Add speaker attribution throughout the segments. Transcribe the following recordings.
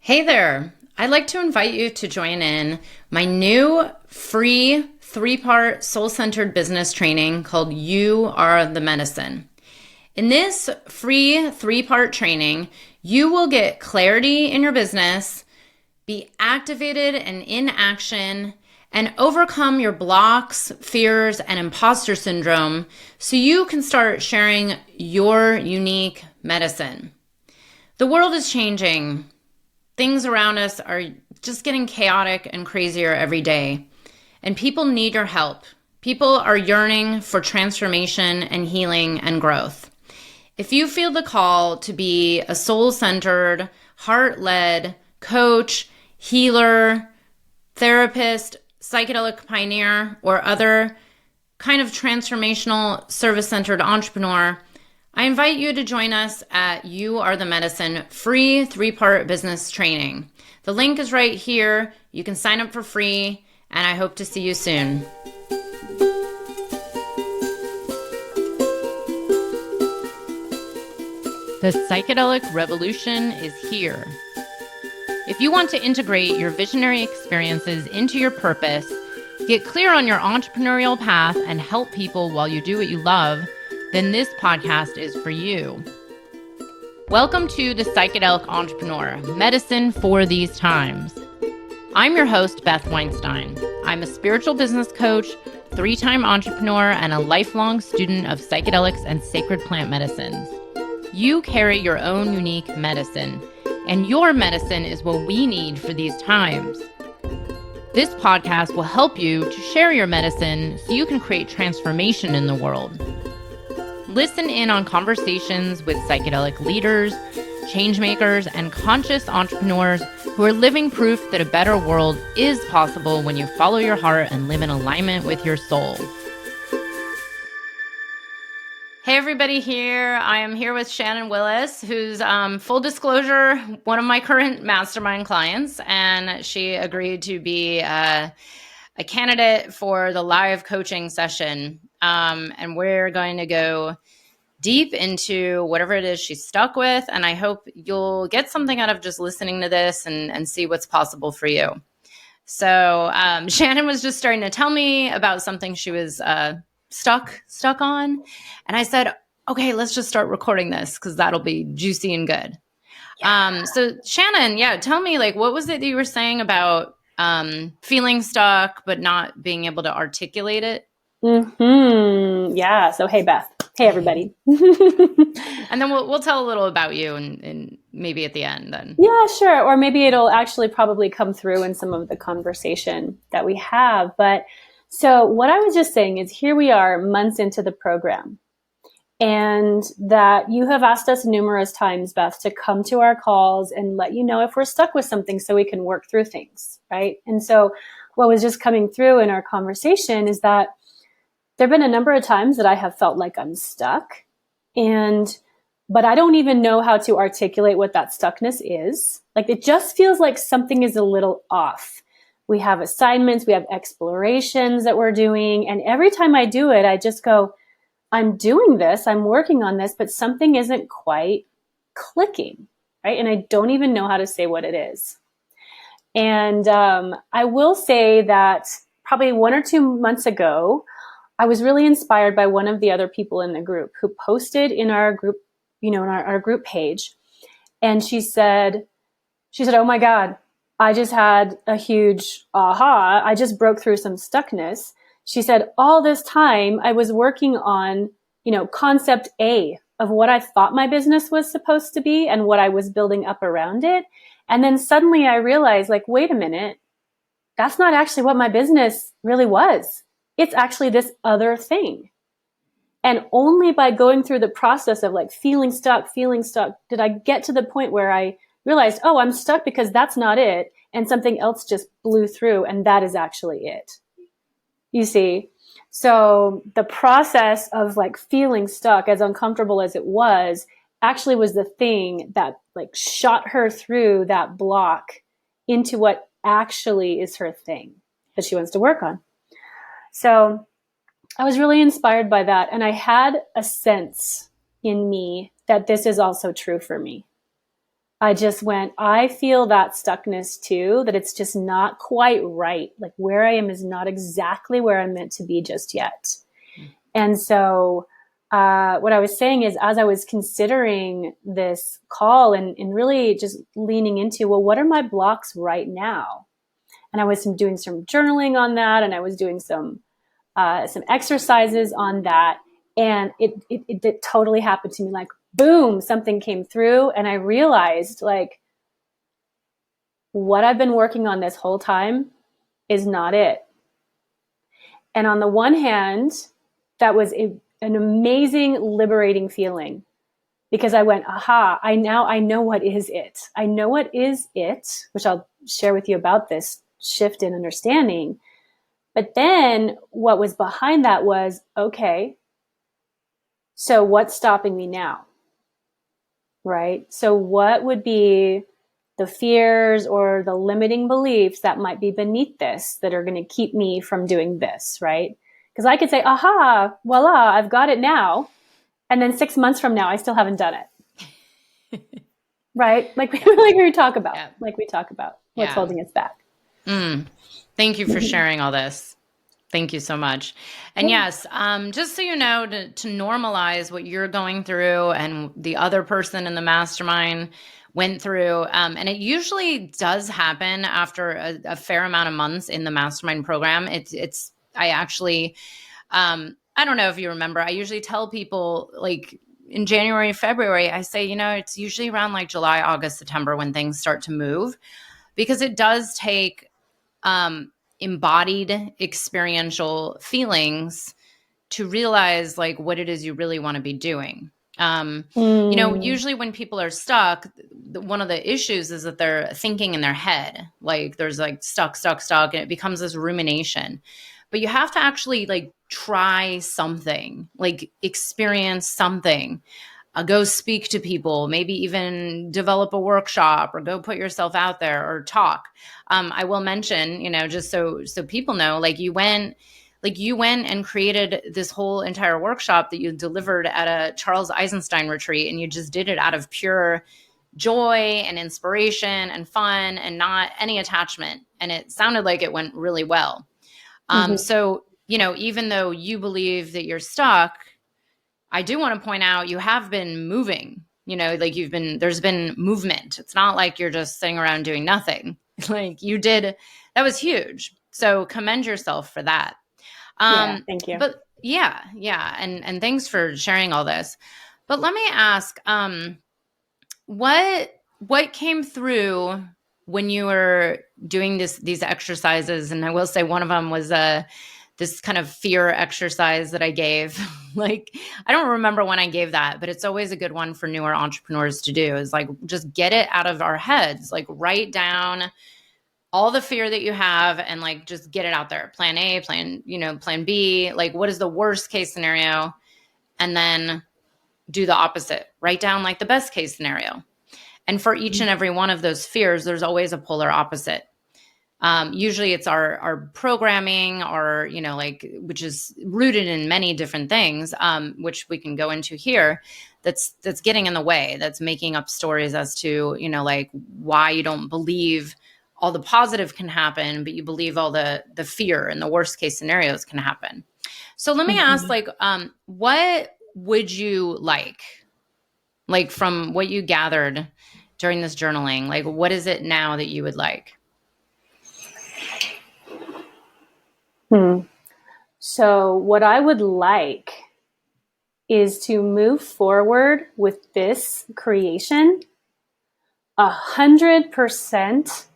Speaker 1: Hey there. I'd like to invite you to join in my new free 3-part soul-centered business training called You Are the Medicine. In this free 3-part training, you will get clarity in your business, be activated and in action, and overcome your blocks, fears, and imposter syndrome so you can start sharing your unique medicine. The world is changing. Things around us are just getting chaotic and crazier every day. And people need your help. People are yearning for transformation and healing and growth. If you feel the call to be a soul-centered, heart-led coach, healer, therapist, psychedelic pioneer, or other kind of transformational service-centered entrepreneur, I invite you to join us at You Are the Medicine free 3-part business training. The link is right here. You can sign up for free, and I hope to see you soon. The psychedelic revolution is here. If you want to integrate your visionary experiences into your purpose, get clear on your entrepreneurial path, and help people while you do what you love, then this podcast is for you. Welcome to The Psychedelic Entrepreneur, Medicine for These Times. I'm your host, Beth Weinstein. I'm a spiritual business coach, 3-time entrepreneur, and a lifelong student of psychedelics and sacred plant medicines. You carry your own unique medicine, and your medicine is what we need for these times. This podcast will help you to share your medicine so you can create transformation in the world. Listen in on conversations with psychedelic leaders, changemakers, and conscious entrepreneurs who are living proof that a better world is possible when you follow your heart and live in alignment with your soul. Hey everybody here. I am here with Shannon Willis, who's, full disclosure, one of my current mastermind clients, and she agreed to be a candidate for the live coaching session. And we're going to go deep into whatever it is she's stuck with. And I hope you'll get something out of just listening to this and see what's possible for you. So Shannon was just starting to tell me about something she was stuck on. And I said, okay, let's just start recording this because that'll be juicy and good. Yeah. So Shannon, tell me, what was it that you were saying about feeling stuck but not being able to articulate it?
Speaker 2: Yeah. So, hey, Beth. Hey, everybody.
Speaker 1: And then we'll tell a little about you and maybe at the end then.
Speaker 2: Yeah, sure. Or maybe it'll actually probably come through in some of the conversation that we have. But so what I was just saying is here we are months into the program, and that you have asked us numerous times, Beth, to come to our calls and let you know if we're stuck with something so we can work through things, right? And so what was just coming through in our conversation is that there have been a number of times that I have felt like I'm stuck, but I don't even know how to articulate what that stuckness is. It just feels like something is a little off. We have assignments, we have explorations that we're doing, and every time I do it, I just go, I'm doing this, I'm working on this, but something isn't quite clicking, right? And I don't even know how to say what it is. And I will say that probably 1 or 2 months ago, I was really inspired by one of the other people in the group who posted in our group, in our group page. And she said, oh my God, I just had a huge aha. I just broke through some stuckness. She said, all this time I was working on, concept A of what I thought my business was supposed to be and what I was building up around it. And then suddenly I realized, wait a minute, that's not actually what my business really was. It's actually this other thing. And only by going through the process of feeling stuck, did I get to the point where I realized, oh, I'm stuck because that's not it. And something else just blew through, and that is actually it. You see? So the process of feeling stuck, as uncomfortable as it was, actually was the thing that shot her through that block into what actually is her thing that she wants to work on. So I was really inspired by that. And I had a sense in me that this is also true for me. I just went, I feel that stuckness too, that it's just not quite right. Like where I am is not exactly where I'm meant to be just yet. And so what I was saying is, as I was considering this call and really just leaning into, well, what are my blocks right now? And I was doing some journaling on that, and I was doing some exercises on that. And it totally happened to me. Like, boom, something came through, and I realized like what I've been working on this whole time is not it. And on the one hand, that was an amazing, liberating feeling, because I went, aha, I know what is it. I know what is it, which I'll share with you about this shift in understanding. But then what was behind that was, okay, so what's stopping me now? Right? So what would be the fears or the limiting beliefs that might be beneath this that are going to keep me from doing this, right? Because I could say, aha, voila, I've got it now. And then 6 months from now, I still haven't done it. Right? Like, like we talk about, what's holding us back.
Speaker 1: Thank you for sharing all this. Thank you so much. And yes, just so you know, to normalize what you're going through and the other person in the mastermind went through, and it usually does happen after a fair amount of months in the mastermind program. I actually, I don't know if you remember, I usually tell people like in January, February, I say, it's usually around like July, August, September when things start to move, because it does take embodied experiential feelings to realize like what it is you really want to be doing. Usually when people are stuck, one of the issues is that they're thinking in their head, like there's like stuck, and it becomes this rumination. But you have to actually like try something, like experience something. Go speak to people, maybe even develop a workshop or go put yourself out there or talk. I will mention, just so people know, like you went and created this whole entire workshop that you delivered at a Charles Eisenstein retreat, and you just did it out of pure joy and inspiration and fun and not any attachment. And it sounded like it went really well. So, even though you believe that you're stuck, I do want to point out you have been moving, like there's been movement. It's not like you're just sitting around doing nothing. Like you did, that was huge. So commend yourself for that.
Speaker 2: Thank you.
Speaker 1: But yeah. And thanks for sharing all this. But let me ask, what came through when you were doing these exercises? And I will say one of them was this kind of fear exercise that I gave. Like, I don't remember when I gave that, but it's always a good one for newer entrepreneurs to do, is like, just get it out of our heads, like write down all the fear that you have and like, just get it out there. Plan A, plan B, like what is the worst case scenario? And then do the opposite, write down like the best case scenario. And for each and every one of those fears, there's always a polar opposite. Usually it's our programming or, which is rooted in many different things, which we can go into here, that's getting in the way, that's making up stories as to, like why you don't believe all the positive can happen, but you believe all the fear and the worst case scenarios can happen. So let me ask, like, what would you like from what you gathered during this journaling, like, what is it now that you would like?
Speaker 2: So what I would like is to move forward with this creation 100%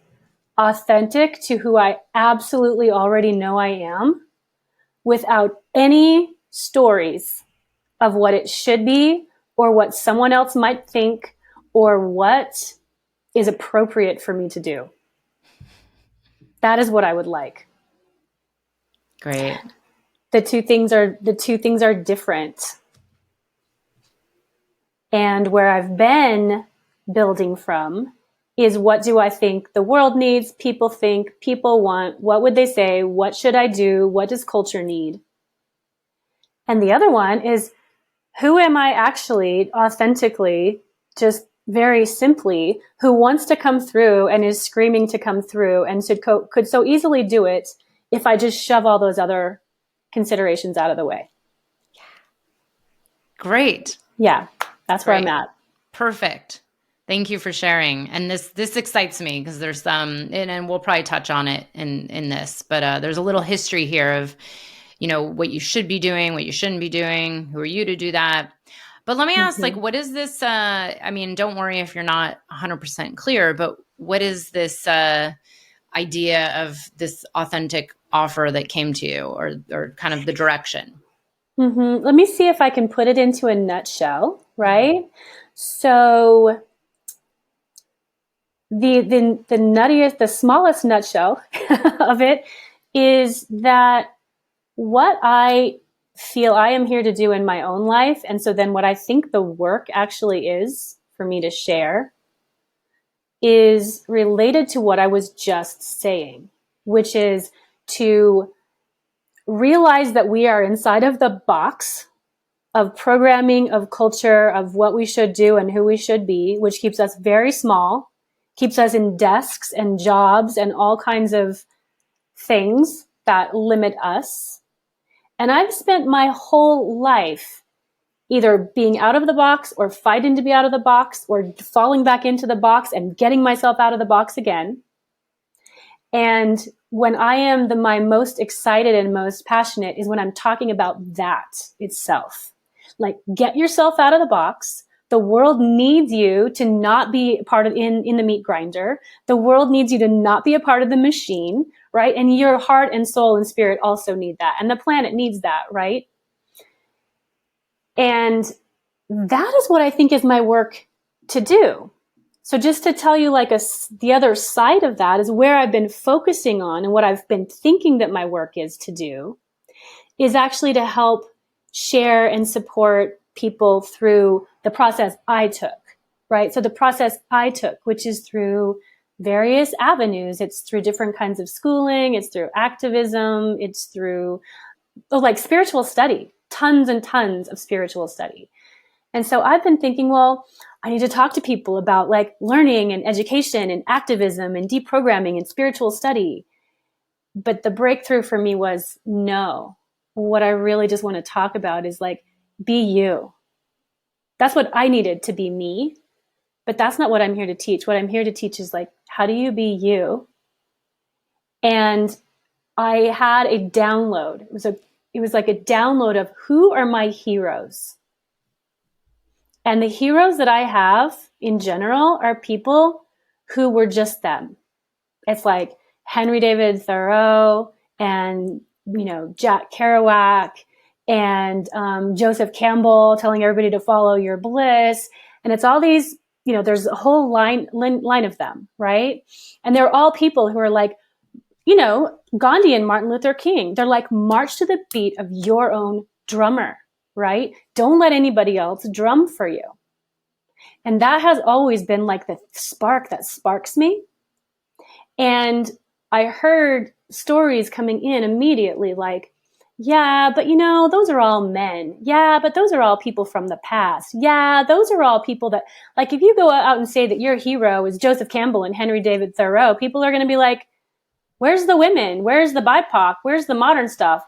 Speaker 2: authentic to who I absolutely already know I am, without any stories of what it should be or what someone else might think or what is appropriate for me to do. That is what I would like.
Speaker 1: Great.
Speaker 2: The two things are different. And where I've been building from is, what do I think the world needs, people think, people want, what would they say, what should I do, what does culture need? And the other one is, who am I actually authentically just very simply, who wants to come through and is screaming to come through and could so easily do it if I just shove all those other considerations out of the way.
Speaker 1: Great.
Speaker 2: Yeah, that's where I'm at.
Speaker 1: Perfect. Thank you for sharing. And this excites me because there's and we'll probably touch on it in this, but there's a little history here of, what you should be doing, what you shouldn't be doing, who are you to do that. But let me ask, what is this, don't worry if you're not 100% clear, but what is this idea of this authentic offer that came to you, or kind of the direction?
Speaker 2: Let me see if I can put it into a nutshell, right? So the nuttiest, the smallest nutshell of it is that what I feel I am here to do in my own life, and so then what I think the work actually is for me to share, is related to what I was just saying, which is to realize that we are inside of the box of programming, of culture, of what we should do and who we should be, which keeps us very small, keeps us in desks and jobs and all kinds of things that limit us. And I've spent my whole life either being out of the box or fighting to be out of the box or falling back into the box and getting myself out of the box again. And when I am my most excited and most passionate is when I'm talking about that itself. Like, get yourself out of the box. The world needs you to not be part of in the meat grinder. The world needs you to not be a part of the machine, right? And your heart and soul and spirit also need that. And the planet needs that, right? And that is what I think is my work to do. So just to tell you, the other side of that is where I've been focusing on, and what I've been thinking that my work is to do is actually to help share and support people through the process I took, right? So the process I took, which is through various avenues. It's through different kinds of schooling. It's through activism. It's through spiritual study, tons and tons of spiritual study. And so I've been thinking, well, I need to talk to people about learning and education and activism and deprogramming and spiritual study. But the breakthrough for me was, no, what I really just want to talk about is be you. That's what I needed to be me. But that's not what I'm here to teach. What I'm here to teach is how do you be you? And I had a download. It was like a download of who are my heroes. And the heroes that I have in general are people who were just them. It's like Henry David Thoreau and, Jack Kerouac and Joseph Campbell telling everybody to follow your bliss. And it's all these, there's a whole line of them, right? And they're all people who are Gandhi and Martin Luther King. They're march to the beat of your own drummer, right? Don't let anybody else drum for you. And that has always been the spark that sparks me. And I heard stories coming in immediately yeah, but those are all men. Yeah, but those are all people from the past. Yeah, those are all people that, if you go out and say that your hero is Joseph Campbell and Henry David Thoreau, people are going to be where's the women? Where's the BIPOC? Where's the modern stuff?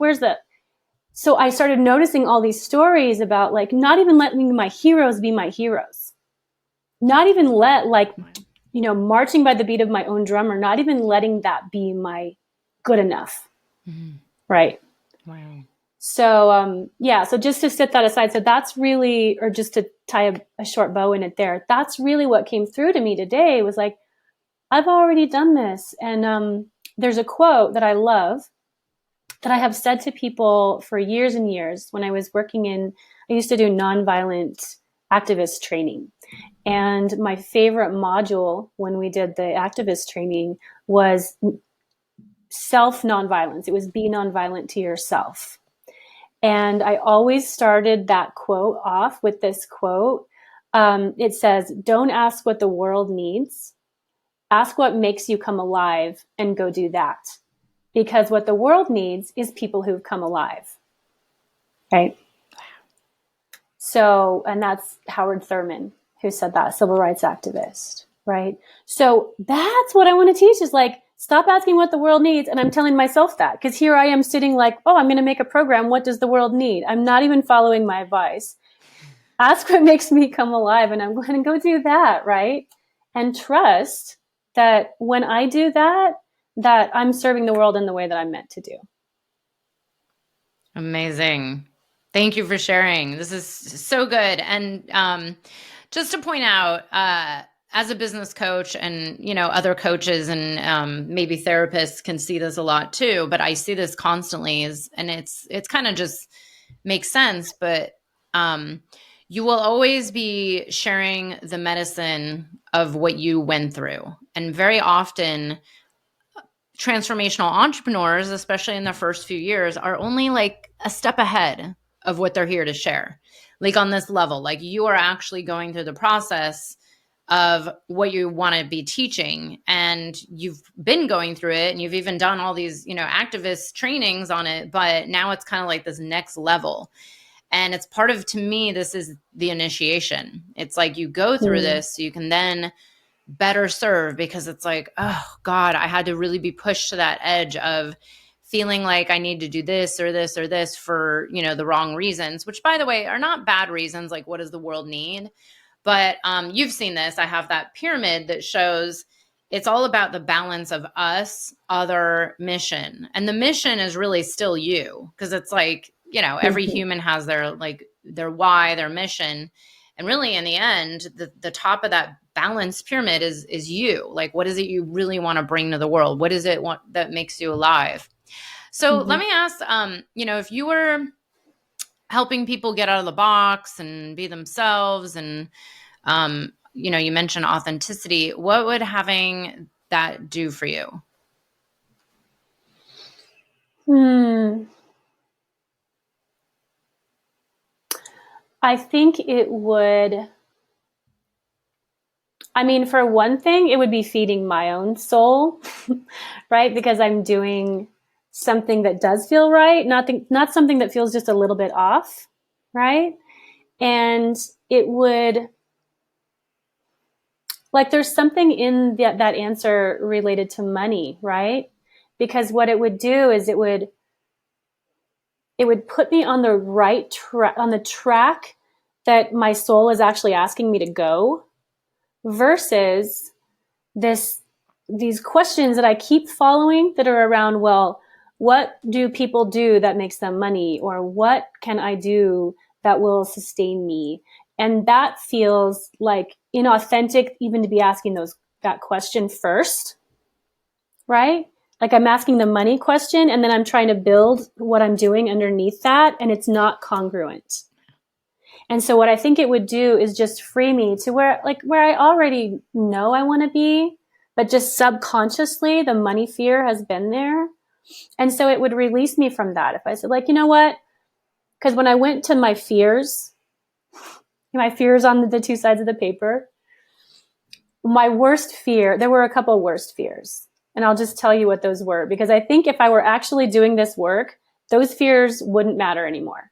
Speaker 2: So I started noticing all these stories about not even letting my heroes be my heroes. Not even let marching by the beat of my own drummer, not even letting that be my good enough. Mm-hmm. Right.
Speaker 1: Wow.
Speaker 2: So, so just to set that aside, so that's really, or just to tie a short bow in it there, that's really what came through to me today was I've already done this. And there's a quote that I love that I have said to people for years and years when I was I used to do nonviolent activist training. And my favorite module when we did the activist training was self-nonviolence. It was be nonviolent to yourself. And I always started that quote off with this quote. It says, don't ask what the world needs. Ask what makes you come alive and go do that. Because what the world needs is people who've come alive. Right? So, and that's Howard Thurman, who said that, civil rights activist, right? So that's what I want to teach is like, stop asking what the world needs. And I'm telling myself that because here I am sitting like, oh, I'm going to make a program. What does the world need? I'm not even following my advice. Ask what makes me come alive. And I'm going to go do that, right? And trust that when I do that, that I'm serving the world in the way that I'm meant to do.
Speaker 1: Amazing. Thank you for sharing. This is so good. And just to point out, as a business coach and, other coaches and maybe therapists can see this a lot too, but I see this constantly and it's kind of just makes sense, but you will always be sharing the medicine of what you went through. And very often transformational entrepreneurs, especially in their first few years, are only like a step ahead of what they're here to share. Like on this level, like you are actually going through the process of what you want to be teaching, and you've been going through it, and you've even done all these, activist trainings on it, but now it's kind of like this next level. And it's part of, to me, this is the initiation. It's like you go through this so you can then better serve, because it's like, oh God, I had to really be pushed to that edge of feeling like I need to do this or this or this for, the wrong reasons, which by the way, are not bad reasons. Like, what does the world need? But you've seen this. I have that pyramid that shows it's all about the balance of us, other, mission. And the mission is really still you, because it's like, every human has their why, their mission. And really in the end, the top of that balanced pyramid is you. Like, what is it you really want to bring to the world? What is it that makes you alive? So let me ask, if you were helping people get out of the box and be themselves, and, you mentioned authenticity, what would having that do for you?
Speaker 2: I think it would, for one thing, it would be feeding my own soul, right? Because I'm doing something that does feel right, not something that feels just a little bit off, right? And it would, like, there's something in that answer related to money, right? Because what it would do is it would put me on the right track, on the track that my soul is actually asking me to go, versus these questions that I keep following that are around, well, what do people do that makes them money? Or what can I do that will sustain me? And that feels like inauthentic even to be asking that question first, right? Like I'm asking the money question and then I'm trying to build what I'm doing underneath that, and it's not congruent. And so what I think it would do is just free me to where I already know I want to be, but just subconsciously the money fear has been there. And so it would release me from that. If I said, like, you know what? Because when I went to my fears on the two sides of the paper, my worst fear, there were a couple of worst fears. And I'll just tell you what those were, because I think if I were actually doing this work, those fears wouldn't matter anymore.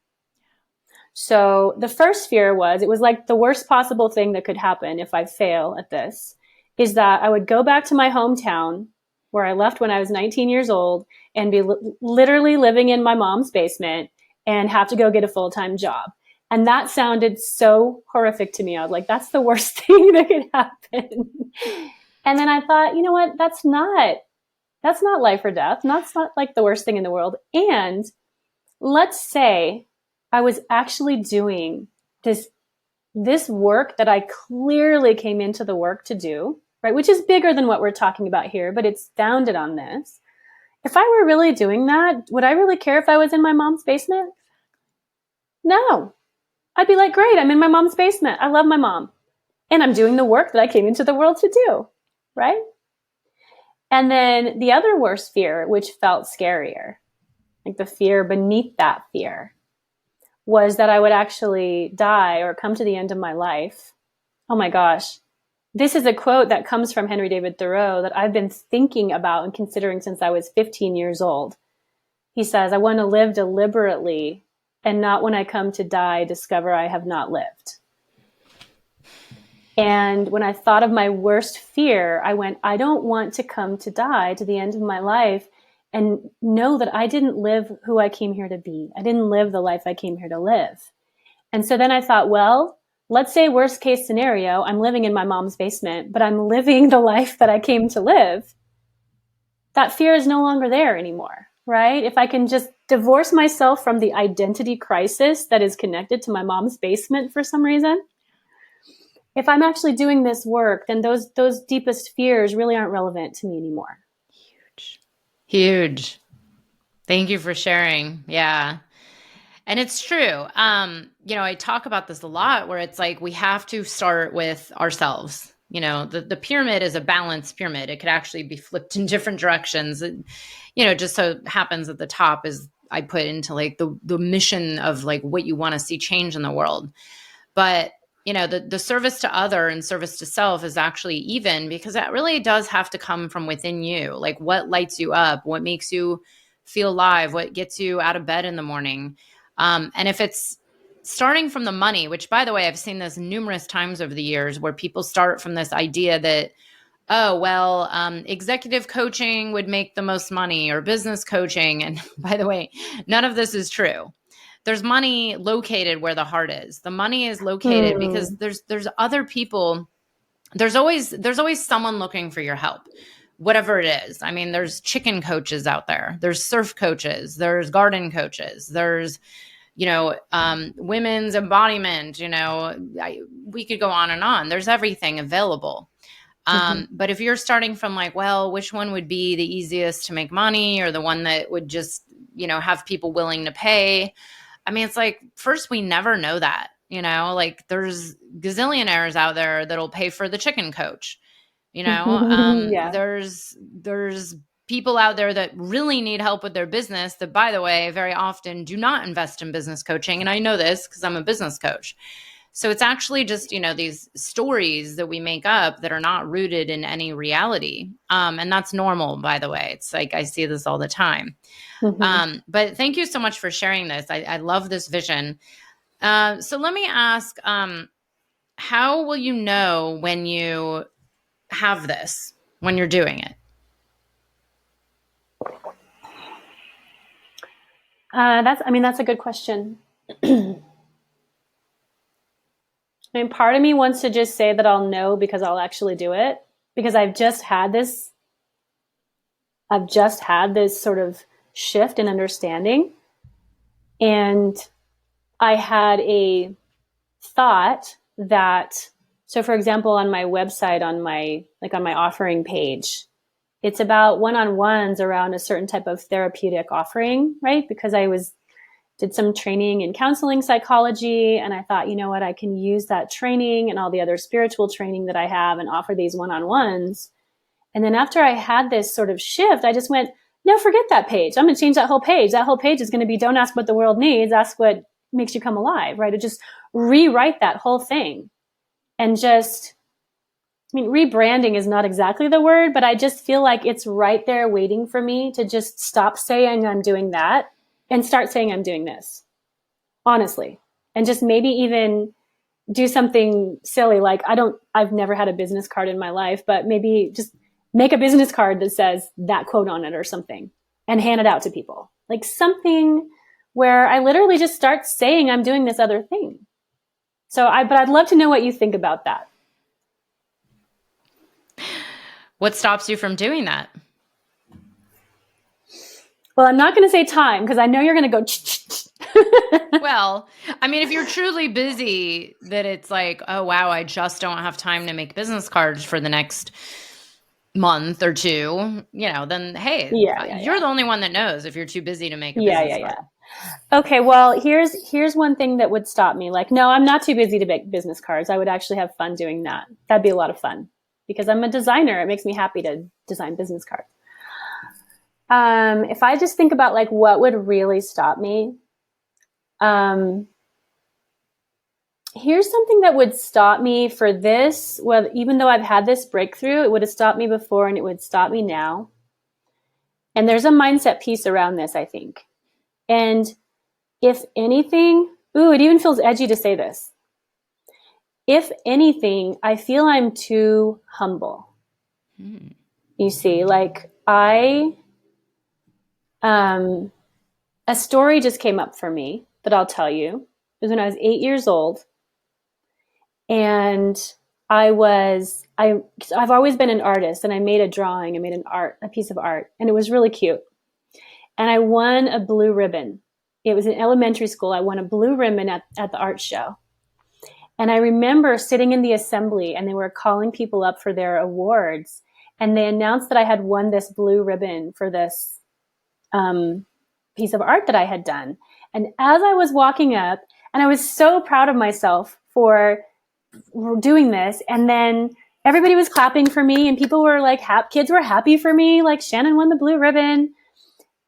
Speaker 2: So the first fear it was like the worst possible thing that could happen if I fail at this, is that I would go back to my hometown where I left when I was 19 years old and be literally living in my mom's basement and have to go get a full-time job. And that sounded so horrific to me. I was like, that's the worst thing that could happen. And then I thought, you know what? That's not life or death. That's not like the worst thing in the world. And let's say I was actually doing this work that I clearly came into the work to do, right? Which is bigger than what we're talking about here, but it's founded on this. If I were really doing that, would I really care if I was in my mom's basement? No. I'd be like, great, I'm in my mom's basement. I love my mom. And I'm doing the work that I came into the world to do, right? And then the other worst fear, which felt scarier, like the fear beneath that fear, was that I would actually die or come to the end of my life. Oh my gosh. This is a quote that comes from Henry David Thoreau that I've been thinking about and considering since I was 15 years old. He says, I want to live deliberately and not when I come to die, discover I have not lived. And when I thought of my worst fear, I went, I don't want to come to die to the end of my life and know that I didn't live who I came here to be. I didn't live the life I came here to live. And so then I thought, well, let's say worst case scenario, I'm living in my mom's basement, but I'm living the life that I came to live. That fear is no longer there anymore, right? If I can just divorce myself from the identity crisis that is connected to my mom's basement for some reason, if I'm actually doing this work, then those deepest fears really aren't relevant to me anymore.
Speaker 1: Huge. Thank you for sharing. Yeah. And it's true. I talk about this a lot where it's like we have to start with ourselves. The pyramid is a balanced pyramid. It could actually be flipped in different directions. Just so happens at the top is I put into like the mission of like what you want to see change in the world. But the service to other and service to self is actually even, because that really does have to come from within you. Like what lights you up, what makes you feel alive, what gets you out of bed in the morning. And if it's starting from the money, which by the way, I've seen this numerous times over the years where people start from this idea that, executive coaching would make the most money or business coaching. And by the way, none of this is true. There's money located where the heart is. The money is located because there's other people. There's always someone looking for your help, whatever it is. I mean, there's chicken coaches out there. There's surf coaches. There's garden coaches. There's, women's embodiment. We could go on and on. There's everything available. But if you're starting from like, well, which one would be the easiest to make money or the one that would just, have people willing to pay? I mean, it's like, first, we never know that, like there's gazillionaires out there that'll pay for the chicken coach,
Speaker 2: Yeah.
Speaker 1: There's people out there that really need help with their business that, by the way, very often do not invest in business coaching. And I know this because I'm a business coach. So it's actually just, these stories that we make up that are not rooted in any reality. And that's normal, by the way. It's like, I see this all the time. But thank you so much for sharing this. I love this vision. So let me ask, how will you know when you have this, when you're doing it?
Speaker 2: That's a good question. Part of me wants to just say that I'll know because I'll actually do it, because I've just had this sort of shift in understanding. And I had a thought that, so for example, on my website, on my offering page, it's about one-on-ones around a certain type of therapeutic offering, right? Because I did some training in counseling psychology. And I thought, you know what, I can use that training and all the other spiritual training that I have and offer these one-on-ones. And then after I had this sort of shift, I just went, no, forget that page. I'm going to change that whole page. That whole page is going to be, don't ask what the world needs, ask what makes you come alive, right? To just rewrite that whole thing. And just, rebranding is not exactly the word, but I just feel like it's right there waiting for me to just stop saying I'm doing that and start saying I'm doing this, honestly. And just maybe even do something silly. Like I've never had a business card in my life, but maybe just make a business card that says that quote on it or something and hand it out to people. Like something where I literally just start saying I'm doing this other thing. But I'd love to know what you think about that.
Speaker 1: What stops you from doing that?
Speaker 2: Well, I'm not going to say time because I know you're going to go.
Speaker 1: Well, if you're truly busy, that it's like, oh, wow, I just don't have time to make business cards for the next month or two, then hey, you're the only one that knows if you're too busy to make a business card.
Speaker 2: Okay, well, here's one thing that would stop me. Like, no, I'm not too busy to make business cards. I would actually have fun doing that. That'd be a lot of fun because I'm a designer. It makes me happy to design business cards. If I just think about like what would really stop me, here's something that would stop me for this. Well, even though I've had this breakthrough, it would have stopped me before and it would stop me now. And there's a mindset piece around this, I think. And if anything, it even feels edgy to say this. if anything, I feel I'm too humble. You see, like a story just came up for me that I'll tell you. It was when I was 8 years old, and I've always been an artist, and I made a drawing. I made a piece of art, and it was really cute. And I won a blue ribbon. It was in elementary school. I won a blue ribbon at the art show. And I remember sitting in the assembly, and they were calling people up for their awards, and they announced that I had won this blue ribbon for this piece of art that I had done. And as I was walking up, and I was so proud of myself for doing this, and then everybody was clapping for me, and people were like, kids were happy for me, like Shannon won the blue ribbon.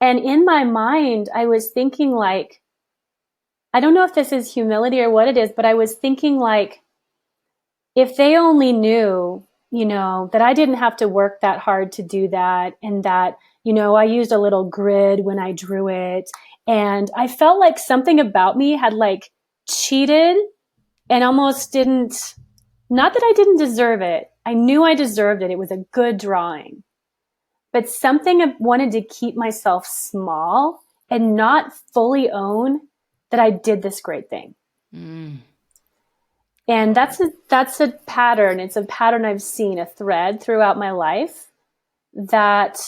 Speaker 2: And in my mind, I was thinking like, I don't know if this is humility or what it is, but I was thinking like, if they only knew, that I didn't have to work that hard to do that, and that, I used a little grid when I drew it. And I felt like something about me had like cheated and almost not that I didn't deserve it. I knew I deserved it. It was a good drawing. But something wanted to keep myself small and not fully own that I did this great thing. And that's a pattern. It's a pattern I've seen, a thread throughout my life, that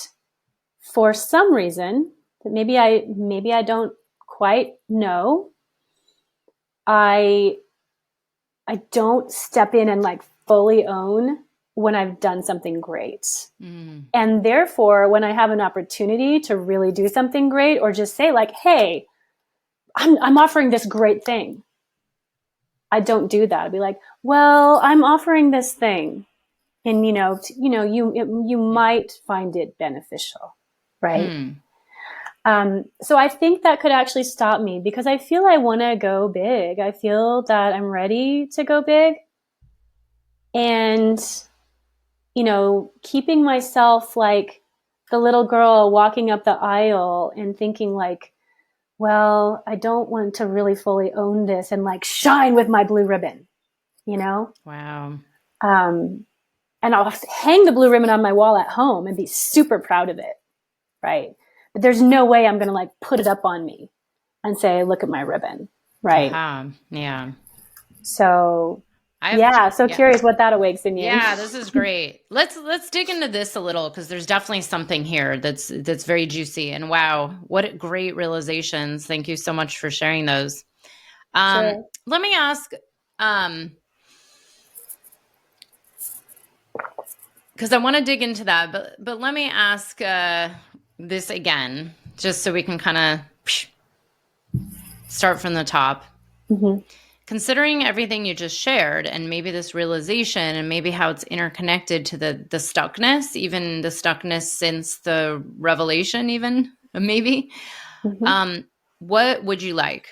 Speaker 2: for some reason that maybe I don't quite know, I don't step in and like fully own when I've done something great. And therefore, when I have an opportunity to really do something great, or just say like, hey, I'm offering this great thing, I don't do that. I'd be like, well, I'm offering this thing, and you might find it beneficial, right? So I think that could actually stop me, because I feel I want to go big. I feel that I'm ready to go big, and keeping myself like the little girl walking up the aisle and thinking like, well, I don't want to really fully own this and like shine with my blue ribbon,
Speaker 1: Wow.
Speaker 2: And I'll hang the blue ribbon on my wall at home and be super proud of it. Right. But there's no way I'm going to like put it up on me and say, look at my ribbon. Right.
Speaker 1: Yeah.
Speaker 2: So curious what that awakes in you.
Speaker 1: Yeah, this is great. Let's dig into this a little, because there's definitely something here that's very juicy. And wow, what great realizations. Thank you so much for sharing those.
Speaker 2: Sure.
Speaker 1: Let me ask, because I want to dig into that, but let me ask this again, just so we can kind of start from the top. Considering everything you just shared, and maybe this realization, and maybe how it's interconnected to the stuckness, even the stuckness since the revelation, even maybe, what would you like?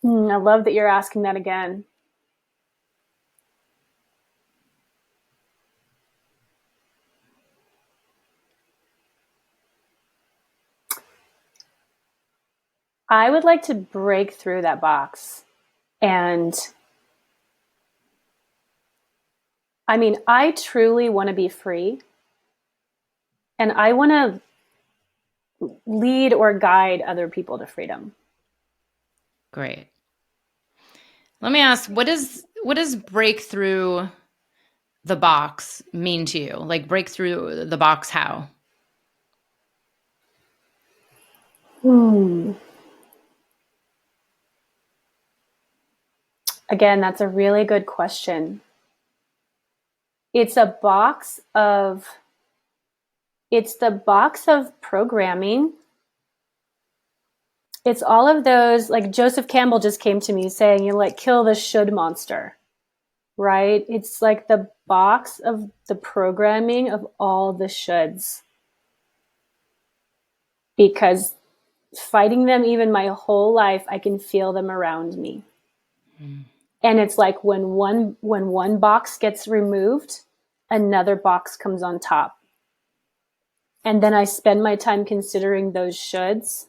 Speaker 2: I love that you're asking that again. I would like to break through that box. And I mean, I truly want to be free. And I want to lead or guide other people to freedom.
Speaker 1: Great. Let me ask, what does break through the box mean to you? Like, break through the box how?
Speaker 2: Again, that's a really good question. It's the box of programming. It's all of those, like Joseph Campbell just came to me saying, like, kill the should monster, right? It's like the box of the programming of all the shoulds. Because fighting them even my whole life, I can feel them around me. And it's like when one box gets removed, another box comes on top. And then I spend my time considering those shoulds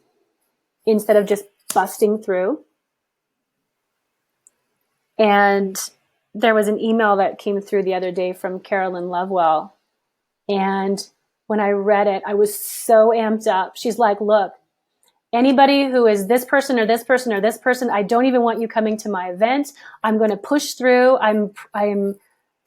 Speaker 2: instead of just busting through. And there was an email that came through the other day from Carolyn Lovewell. And when I read it, I was so amped up. She's like, look, anybody who is this person or this person or this person, I don't even want you coming to my event. I'm going to push through. I'm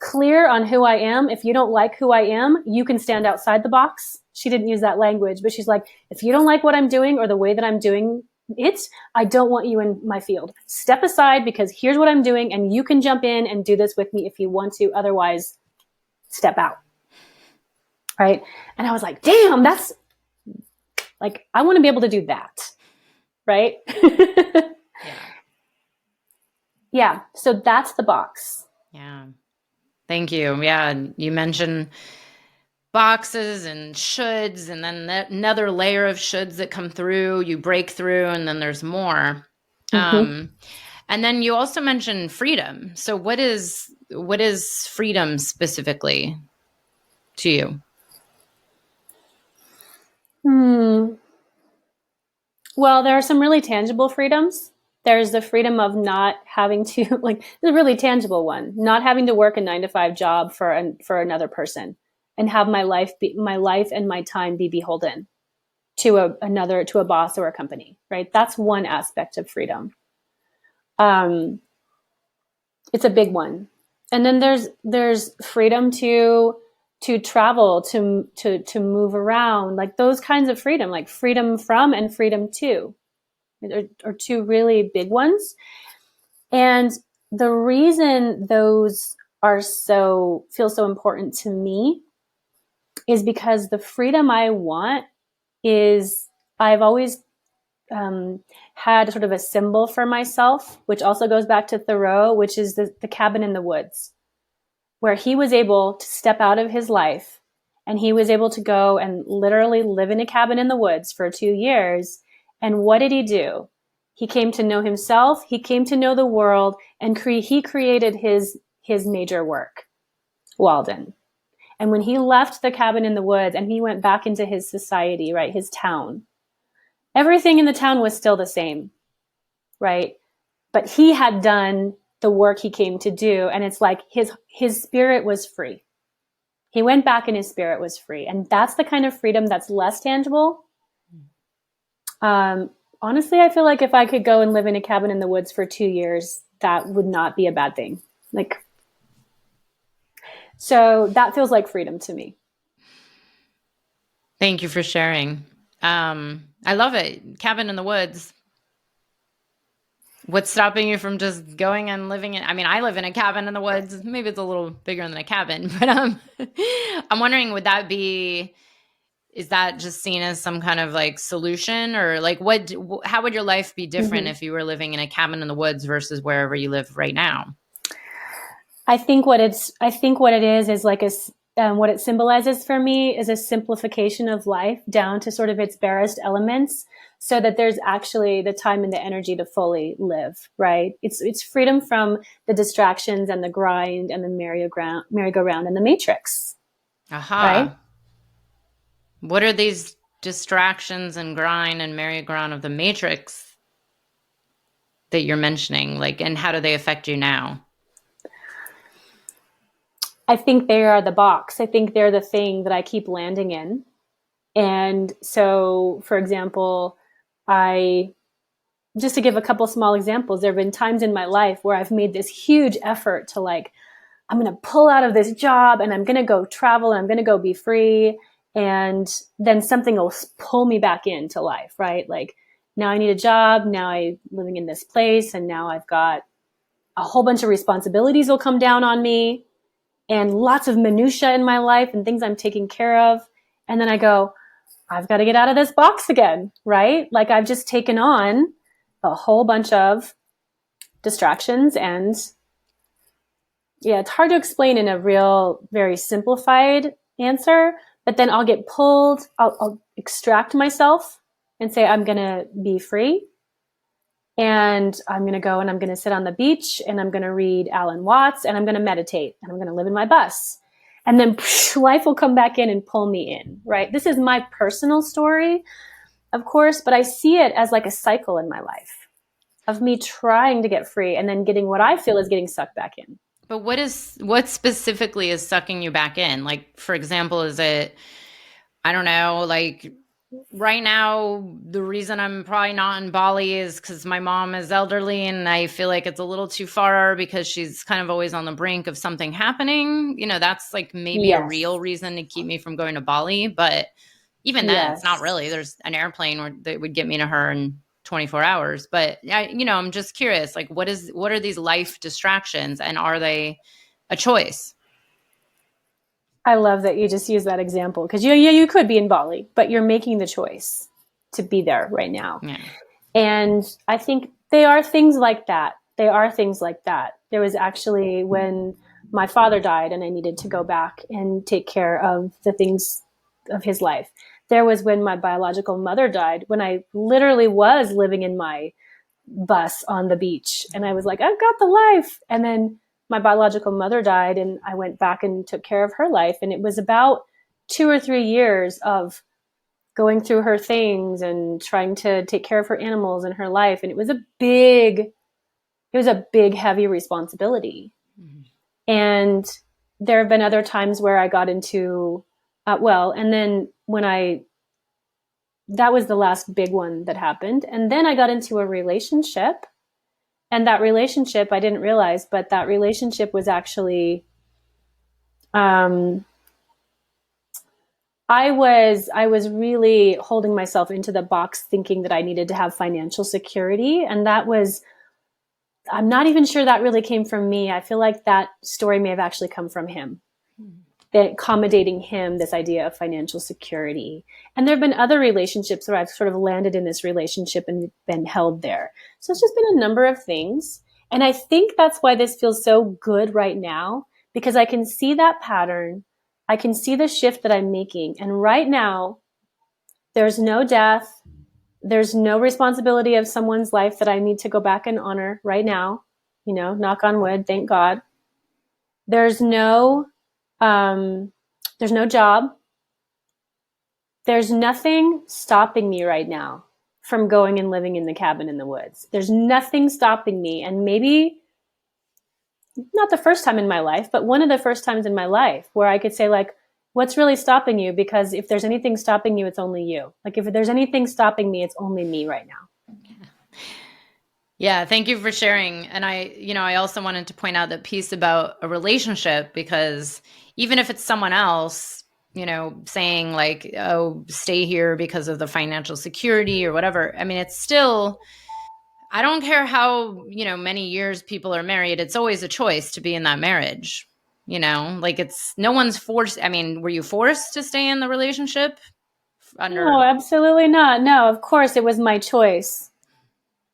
Speaker 2: clear on who I am. If you don't like who I am, you can stand outside the box. She didn't use that language, but she's like, if you don't like what I'm doing or the way that I'm doing it, I don't want you in my field. Step aside, because here's what I'm doing, and you can jump in and do this with me if you want to. Otherwise, step out. Right? And I was like, damn, that's like, I want to be able to do that. Right? Yeah. So that's the box.
Speaker 1: Yeah. Thank you. Yeah. You mentioned boxes and shoulds, and then another layer of shoulds that come through, you break through, and then there's more. And then you also mentioned freedom. So what is freedom specifically to you?
Speaker 2: Well, there are some really tangible freedoms. There's the freedom of not having to, like, the really tangible one, not having to work a 9-to-5 job for another person, and have my life and my time be beholden to a boss or a company, right? That's one aspect of freedom. It's a big one. And then there's freedom to travel, to move around, like those kinds of freedom, like freedom from and freedom to, are two really big ones. And the reason those feel so important to me is because the freedom I want is, I've always had sort of a symbol for myself, which also goes back to Thoreau, which is the cabin in the woods, where he was able to step out of his life and he was able to go and literally live in a cabin in the woods for 2 years. And what did he do? He came to know himself, he came to know the world, and he created his major work, Walden. And when he left the cabin in the woods and he went back into his society, right, his town, everything in the town was still the same, right? But he had done the work he came to do, and it's like his spirit was free. He went back and his spirit was free. And that's the kind of freedom that's less tangible. Honestly, I feel like if I could go and live in a cabin in the woods for 2 years, that would not be a bad thing. Like, so that feels like freedom to me.
Speaker 1: Thank you for sharing. I love it. Cabin in the woods. What's stopping you from just going and living in? I mean, I live in a cabin in the woods. Maybe it's a little bigger than a cabin, but I'm wondering, is that just seen as some kind of like solution, or like how would your life be different if you were living in a cabin in the woods versus wherever you live right now?
Speaker 2: I think what it is like what it symbolizes for me is a simplification of life down to sort of its barest elements, so that there's actually the time and the energy to fully live, right? It's freedom from the distractions and the grind and the merry-go-round and the matrix. Right?
Speaker 1: What are these distractions and grind and merry-go-round of the matrix that you're mentioning? Like, and how do they affect you now?
Speaker 2: I think they are the box. I think they're the thing that I keep landing in. And so, for example, just to give a couple small examples, there have been times in my life where I've made this huge effort to, like, I'm going to pull out of this job and I'm going to go travel and I'm going to go be free. And then something will pull me back into life, right? Like, now I need a job. Now I'm living in this place. And now I've got a whole bunch of responsibilities will come down on me, and lots of minutia in my life and things I'm taking care of. And then I go, I've got to get out of this box again, right? Like, I've just taken on a whole bunch of distractions, and yeah, it's hard to explain in a real, very simplified answer, but then I'll get pulled, I'll extract myself and say, I'm going to be free. And I'm going to go and I'm going to sit on the beach and I'm going to read Alan Watts and I'm going to meditate and I'm going to live in my bus. And then life will come back in and pull me in, right? This is my personal story, of course, but I see it as like a cycle in my life of me trying to get free and then getting what I feel is getting sucked back in.
Speaker 1: But what specifically is sucking you back in? Like, for example, is it, I don't know, like right now, the reason I'm probably not in Bali is because my mom is elderly and I feel like it's a little too far because she's kind of always on the brink of something happening. That's like maybe a real reason to keep me from going to Bali. But even then, it's not really. There's an airplane that would get me to her in 24 hours. But I'm just curious, like, what are these life distractions, and are they a choice?
Speaker 2: I love that you just use that example because you could be in Bali, but you're making the choice to be there right now.
Speaker 1: Yeah.
Speaker 2: And I think they are things like that. There was actually when my father died and I needed to go back and take care of the things of his life. There was when my biological mother died, when I literally was living in my bus on the beach. And I was like, I've got the life. And then my biological mother died and I went back and took care of her life. And it was about 2 or 3 years of going through her things and trying to take care of her animals and her life. And it was a big, heavy responsibility. Mm-hmm. And there have been other times where I got into, and then that was the last big one that happened. And then I got into a relationship. And that relationship, I didn't realize, but that relationship was actually, I was really holding myself into the box thinking that I needed to have financial security. And I'm not even sure that really came from me. I feel like that story may have actually come from him. Accommodating him this idea of financial security. And there have been other relationships where I've sort of landed in this relationship and been held there. So it's just been a number of things. And I think that's why this feels so good right now, because I can see that pattern. I can see the shift that I'm making. And right now, there's no death. There's no responsibility of someone's life that I need to go back and honor right now. Knock on wood, thank God. There's no job. There's nothing stopping me right now from going and living in the cabin in the woods. There's nothing stopping me. And maybe not the first time in my life, but one of the first times in my life where I could say, like, what's really stopping you? Because if there's anything stopping you, it's only you. Like, if there's anything stopping me, it's only me right now.
Speaker 1: Yeah, thank you for sharing. And I also wanted to point out that piece about a relationship, because even if it's someone else, saying like, oh, stay here because of the financial security or whatever. I mean, it's still, I don't care how, many years people are married. It's always a choice to be in that marriage, like it's no one's forced. I mean, were you forced to stay in the relationship?
Speaker 2: No, absolutely not. No, of course it was my choice.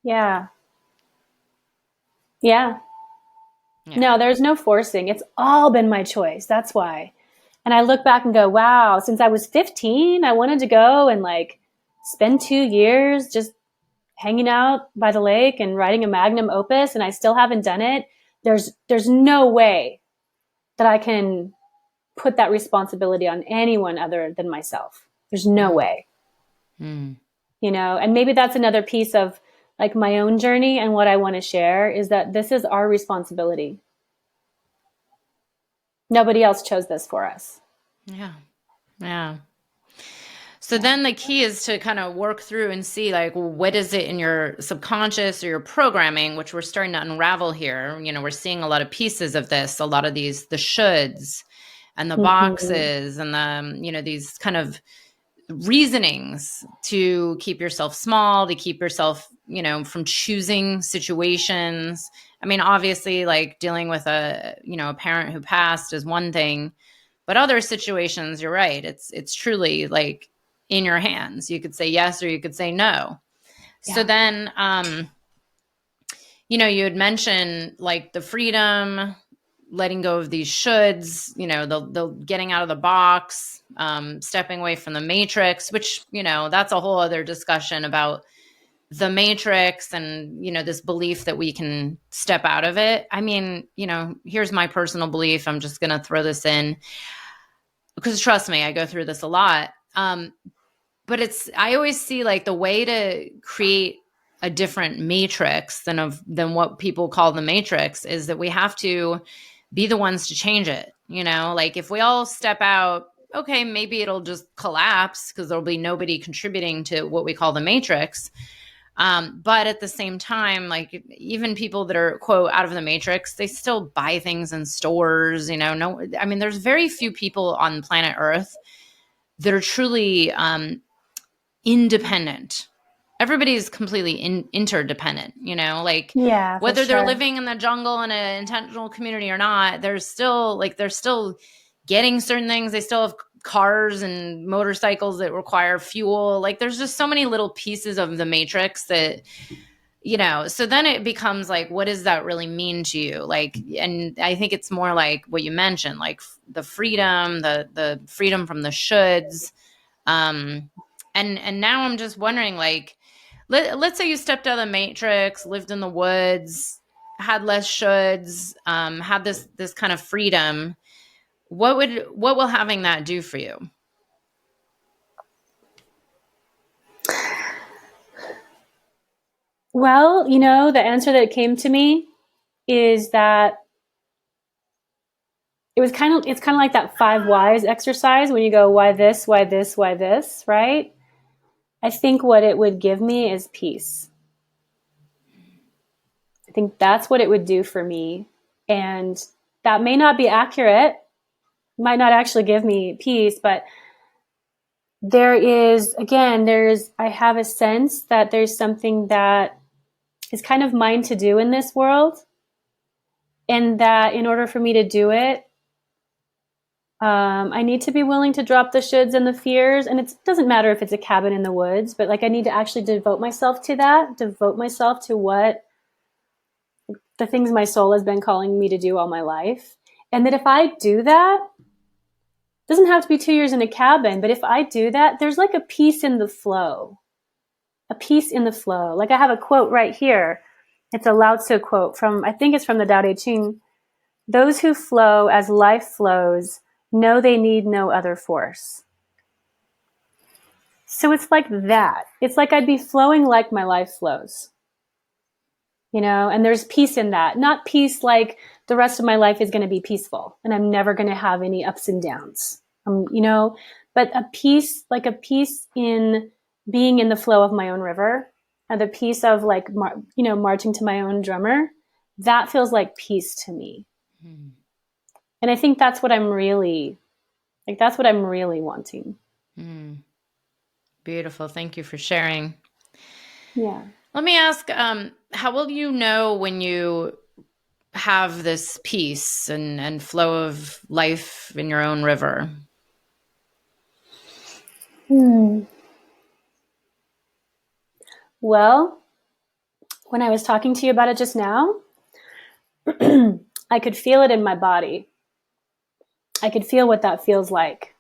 Speaker 2: Yeah. Yeah. No, there's no forcing. It's all been my choice. That's why. And I look back and go, wow, since I was 15, I wanted to go and like spend 2 years just hanging out by the lake and writing a magnum opus, and I still haven't done it. There's no way that I can put that responsibility on anyone other than myself. There's no way. And maybe that's another piece of like my own journey, and what I want to share is that this is our responsibility. Nobody else chose this for us.
Speaker 1: Yeah. Yeah. So then the key is to kind of work through and see like, what is it in your subconscious or your programming, which we're starting to unravel here. We're seeing a lot of pieces of this, a lot of the shoulds and the boxes and the, these kind of reasonings to keep yourself small, to keep yourself, from choosing situations. I mean, obviously like dealing with a parent who passed is one thing, but other situations, you're right. It's truly like in your hands. You could say yes, or you could say no. Yeah. So then, you had mentioned like the freedom, letting go of these shoulds, the getting out of the box, stepping away from the matrix, which, that's a whole other discussion about the matrix and, this belief that we can step out of it. I mean, here's my personal belief. I'm just going to throw this in because trust me, I go through this a lot. But I always see like the way to create a different matrix than what people call the matrix, is that we have to be the ones to change it. Like if we all step out, okay, maybe it'll just collapse because there'll be nobody contributing to what we call the matrix. But at the same time, like even people that are quote out of the matrix, they still buy things in stores. There's very few people on planet Earth that are truly independent. Everybody's completely interdependent, like
Speaker 2: Yeah,
Speaker 1: whether
Speaker 2: for
Speaker 1: they're
Speaker 2: sure.
Speaker 1: living in the jungle in an intentional community or not, they're still getting certain things. They still have cars and motorcycles that require fuel. Like there's just so many little pieces of the matrix that, so then it becomes like, what does that really mean to you? Like, and I think it's more like what you mentioned, like the freedom, the freedom from the shoulds. And now I'm just wondering, like, let's say you stepped out of the matrix, lived in the woods, had less shoulds, had this kind of freedom. What will having that do for you?
Speaker 2: Well, the answer that came to me is that it's kind of like that 5 whys exercise when you go, why this, why this, why this, right? I think what it would give me is peace. I think that's what it would do for me. And that may not be accurate, might not actually give me peace, but I have a sense that there's something that is kind of mine to do in this world. And that in order for me to do it, I need to be willing to drop the shoulds and the fears. And it doesn't matter if it's a cabin in the woods, but like I need to actually devote myself to what the things my soul has been calling me to do all my life. And that if I do that, it doesn't have to be 2 years in a cabin, but if I do that, there's like a peace in the flow. A peace in the flow. Like I have a quote right here. It's a Lao Tzu quote I think it's from the Tao Te Ching. Those who flow as life flows know they need no other force. So it's like that. It's like I'd be flowing like my life flows. And there's peace in that. Not peace like the rest of my life is going to be peaceful and I'm never going to have any ups and downs. But a peace in being in the flow of my own river, and the peace of like, marching to my own drummer, that feels like peace to me. Mm. And I think that's what I'm really wanting.
Speaker 1: Mm. Beautiful. Thank you for sharing.
Speaker 2: Yeah.
Speaker 1: Let me ask, how will you know when you have this peace and flow of life in your own river?
Speaker 2: Well, when I was talking to you about it just now, I could feel it in my body. I could feel what that feels like.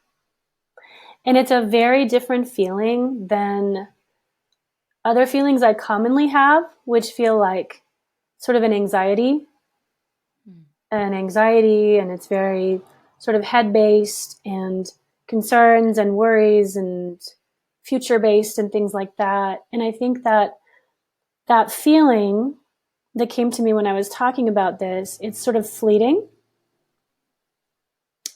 Speaker 2: And it's a very different feeling than other feelings I commonly have, which feel like sort of an anxiety, and it's very sort of head-based and concerns and worries and future-based and things like that. And I think that feeling that came to me when I was talking about this, it's sort of fleeting.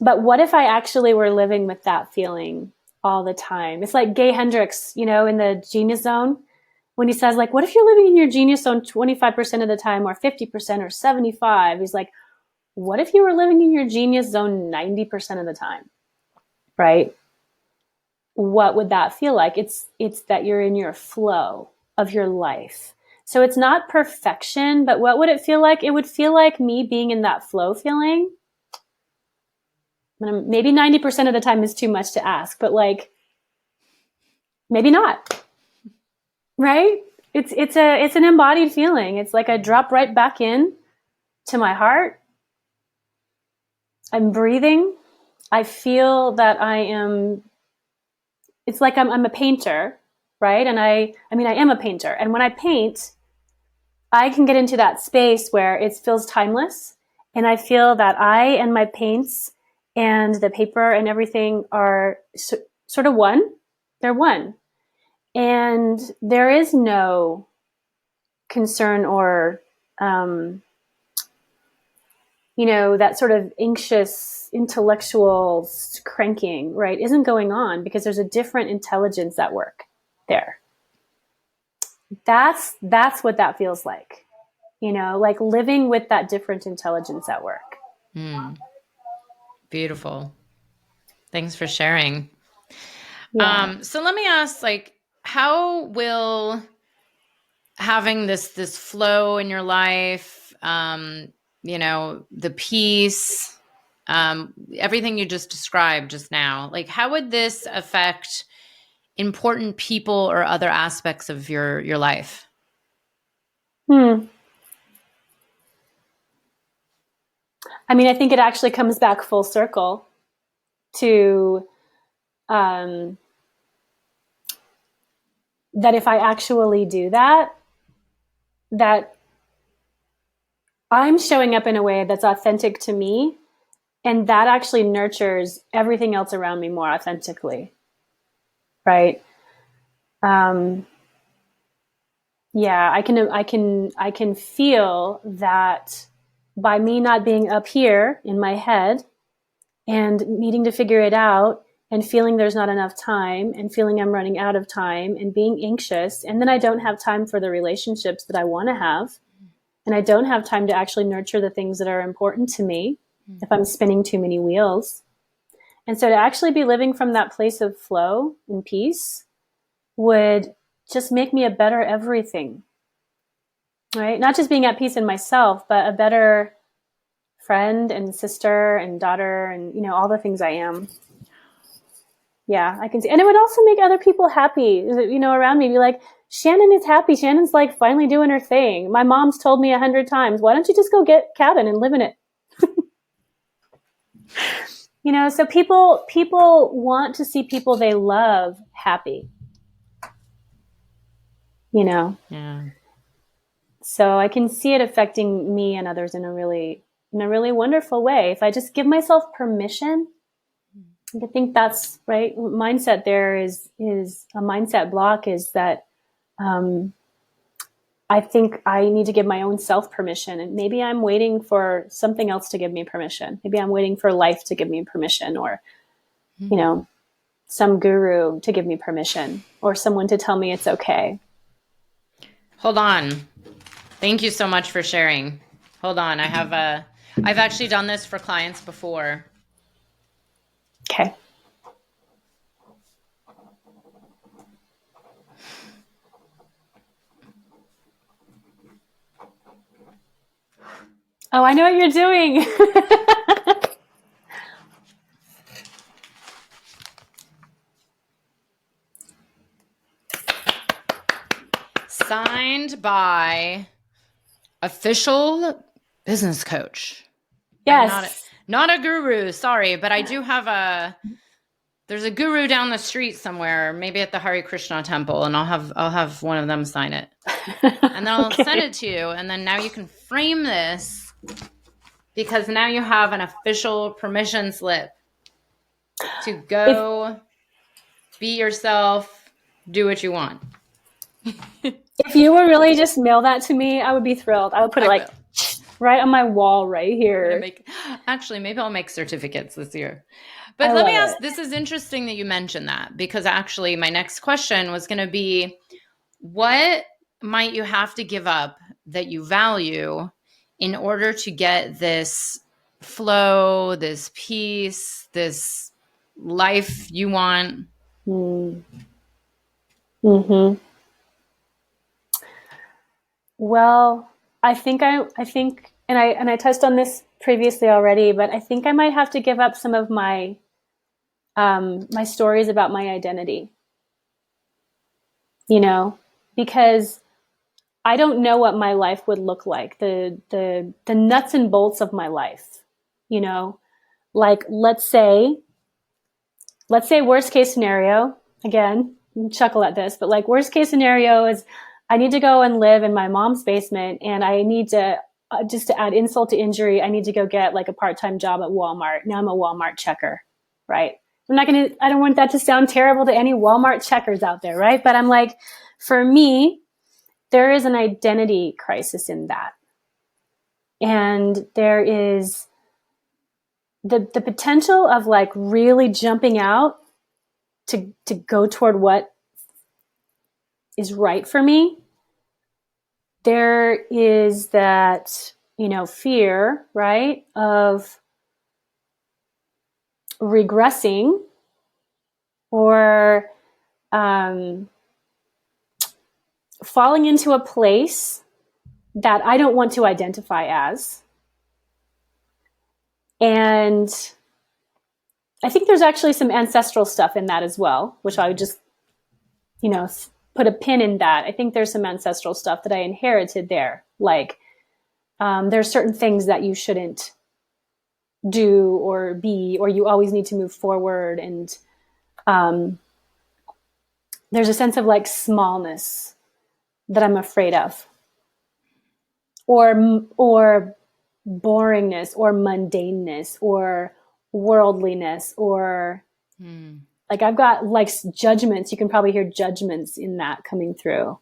Speaker 2: But what if I actually were living with that feeling all the time? It's like Gay Hendricks, in the Genius Zone, when he says, like, what if you're living in your Genius Zone 25% of the time, or 50% or 75%? He's like, what if you were living in your Genius Zone 90% of the time? Right? What would that feel like? It's that you're in your flow of your life. So it's not perfection, but what would it feel like? It would feel like me being in that flow feeling. Maybe 90% of the time is too much to ask, but like, maybe not. Right? It's an embodied feeling. It's like I drop right back in to my heart. I'm breathing. I feel that it's like I'm a painter, right? And I am a painter. And when I paint, I can get into that space where it feels timeless. And I feel that I and my paints and the paper and everything are sort of one. They're one. And there is no concern or, that sort of anxious intellectual cranking, right, isn't going on because there's a different intelligence at work there. That's what that feels like, like living with that different intelligence at work.
Speaker 1: Beautiful. Thanks for sharing.
Speaker 2: Yeah.
Speaker 1: So let me ask, like, how will having this flow in your life, the peace, everything you just described just now, like, how would this affect important people or other aspects of your life?
Speaker 2: I mean, I think it actually comes back full circle to that if I actually do that I'm showing up in a way that's authentic to me, and that actually nurtures everything else around me more authentically. Right? Yeah, I can feel that by me not being up here in my head and needing to figure it out and feeling there's not enough time and feeling I'm running out of time and being anxious, and then I don't have time for the relationships that I want to have, and I don't have time to actually nurture the things that are important to me if I'm spinning too many wheels. And so to actually be living from that place of flow and peace would just make me a better everything, right? Not just being at peace in myself, but a better friend and sister and daughter and, all the things I am. Yeah, I can see. And it would also make other people happy, around me. Be like, Shannon is happy. Shannon's like finally doing her thing. My mom's told me 100 times, why don't you just go get cabin and live in it? So people want to see people they love happy. Yeah. So I can see it affecting me and others in a really wonderful way. If I just give myself permission, I think that's right. Mindset there is a mindset block is that I think I need to give my own self permission, and maybe I'm waiting for something else to give me permission. Maybe I'm waiting for life to give me permission, or some guru to give me permission, or someone to tell me it's okay.
Speaker 1: Hold on. Thank you so much for sharing. Hold on. I've actually done this for clients before.
Speaker 2: Okay. Oh, I know what you're doing.
Speaker 1: Signed by official business coach.
Speaker 2: Yes.
Speaker 1: Not a guru, sorry, but I do have there's a guru down the street somewhere, maybe at the Hare Krishna temple, and I'll have one of them sign it. And then I'll send it to you, and then now you can frame this, because now you have an official permission slip to go be yourself, do what you want.
Speaker 2: If you would really just mail that to me, I would be thrilled. I would put it right on my wall right here.
Speaker 1: Actually, maybe I'll make certificates this year. But let me ask, this is interesting that you mentioned that, because actually my next question was going to be, what might you have to give up that you value in order to get this flow, this peace, this life you want?
Speaker 2: Mm-hmm. Well, I think, and I touched on this previously already, but I think I might have to give up some of my my stories about my identity. Because I don't know what my life would look like, the nuts and bolts of my life. Like let's say worst case scenario, again, chuckle at this, but like worst case scenario is I need to go and live in my mom's basement, and I need to, just to add insult to injury, I need to go get like a part-time job at Walmart. Now I'm a Walmart checker, right? I don't want that to sound terrible to any Walmart checkers out there, right? But I'm like, for me, there is an identity crisis in that. And there is the potential of like really jumping out to go toward what is right for me. There is that, fear, right, of regressing or falling into a place that I don't want to identify as. And I think there's actually some ancestral stuff in that as well, which I would just, put a pin in that. I think there's some ancestral stuff that I inherited there. Like, there's certain things that you shouldn't do or be, or you always need to move forward. And there's a sense of like smallness that I'm afraid of, or boringness, or mundaneness, or worldliness, or like I've got like judgments. You can probably hear judgments in that coming through.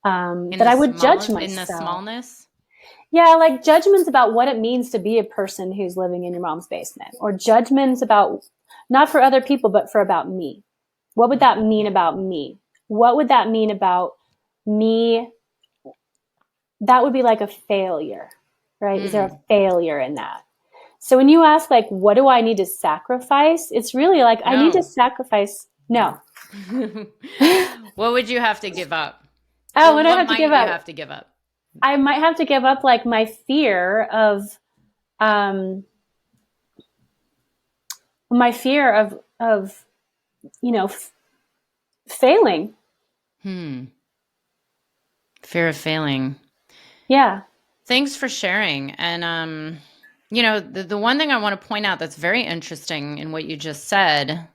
Speaker 2: That I would judge myself.
Speaker 1: In the smallness?
Speaker 2: Yeah, like judgments about what it means to be a person who's living in your mom's basement, or judgments about, not for other people, but for about me. What would that mean about me? What would that mean about me? That would be like a failure, right? Is there a failure in that? So when you ask, like, what do I need to sacrifice? It's really like, I need to sacrifice. No.
Speaker 1: What would you have to give up?
Speaker 2: Oh, what do I have to give up?
Speaker 1: You have to give up?
Speaker 2: I might have to give up like my fear of, failing.
Speaker 1: Fear of failing.
Speaker 2: Yeah.
Speaker 1: Thanks for sharing. And, the one thing I want to point out that's very interesting in what you just said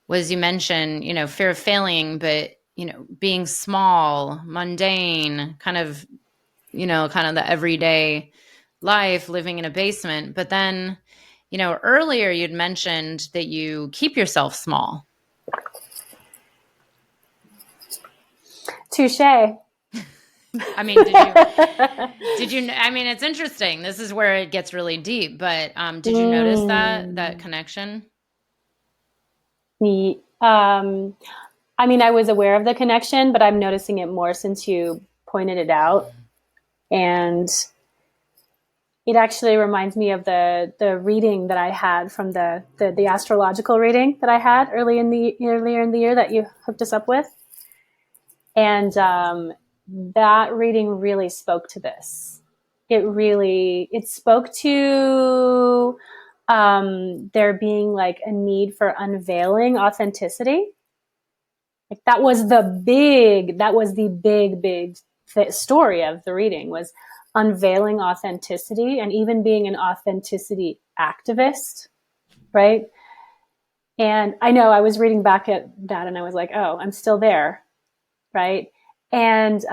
Speaker 1: was you mentioned, fear of failing, but, being small, mundane, kind of the everyday life, living in a basement. But then, earlier you'd mentioned that you keep yourself small.
Speaker 2: Touche.
Speaker 1: I mean, did you, I mean, it's interesting. This is where it gets really deep, but did you notice that connection?
Speaker 2: I mean, I was aware of the connection, but I'm noticing it more since you pointed it out. And it actually reminds me of the reading that I had from the astrological reading that I had earlier in the year that you hooked us up with. And that reading really spoke to this. It spoke to there being like a need for unveiling authenticity. Like that was the big story of the reading, was unveiling authenticity and even being an authenticity activist, right? And I know I was reading back at that and I was like, oh, I'm still there, right? And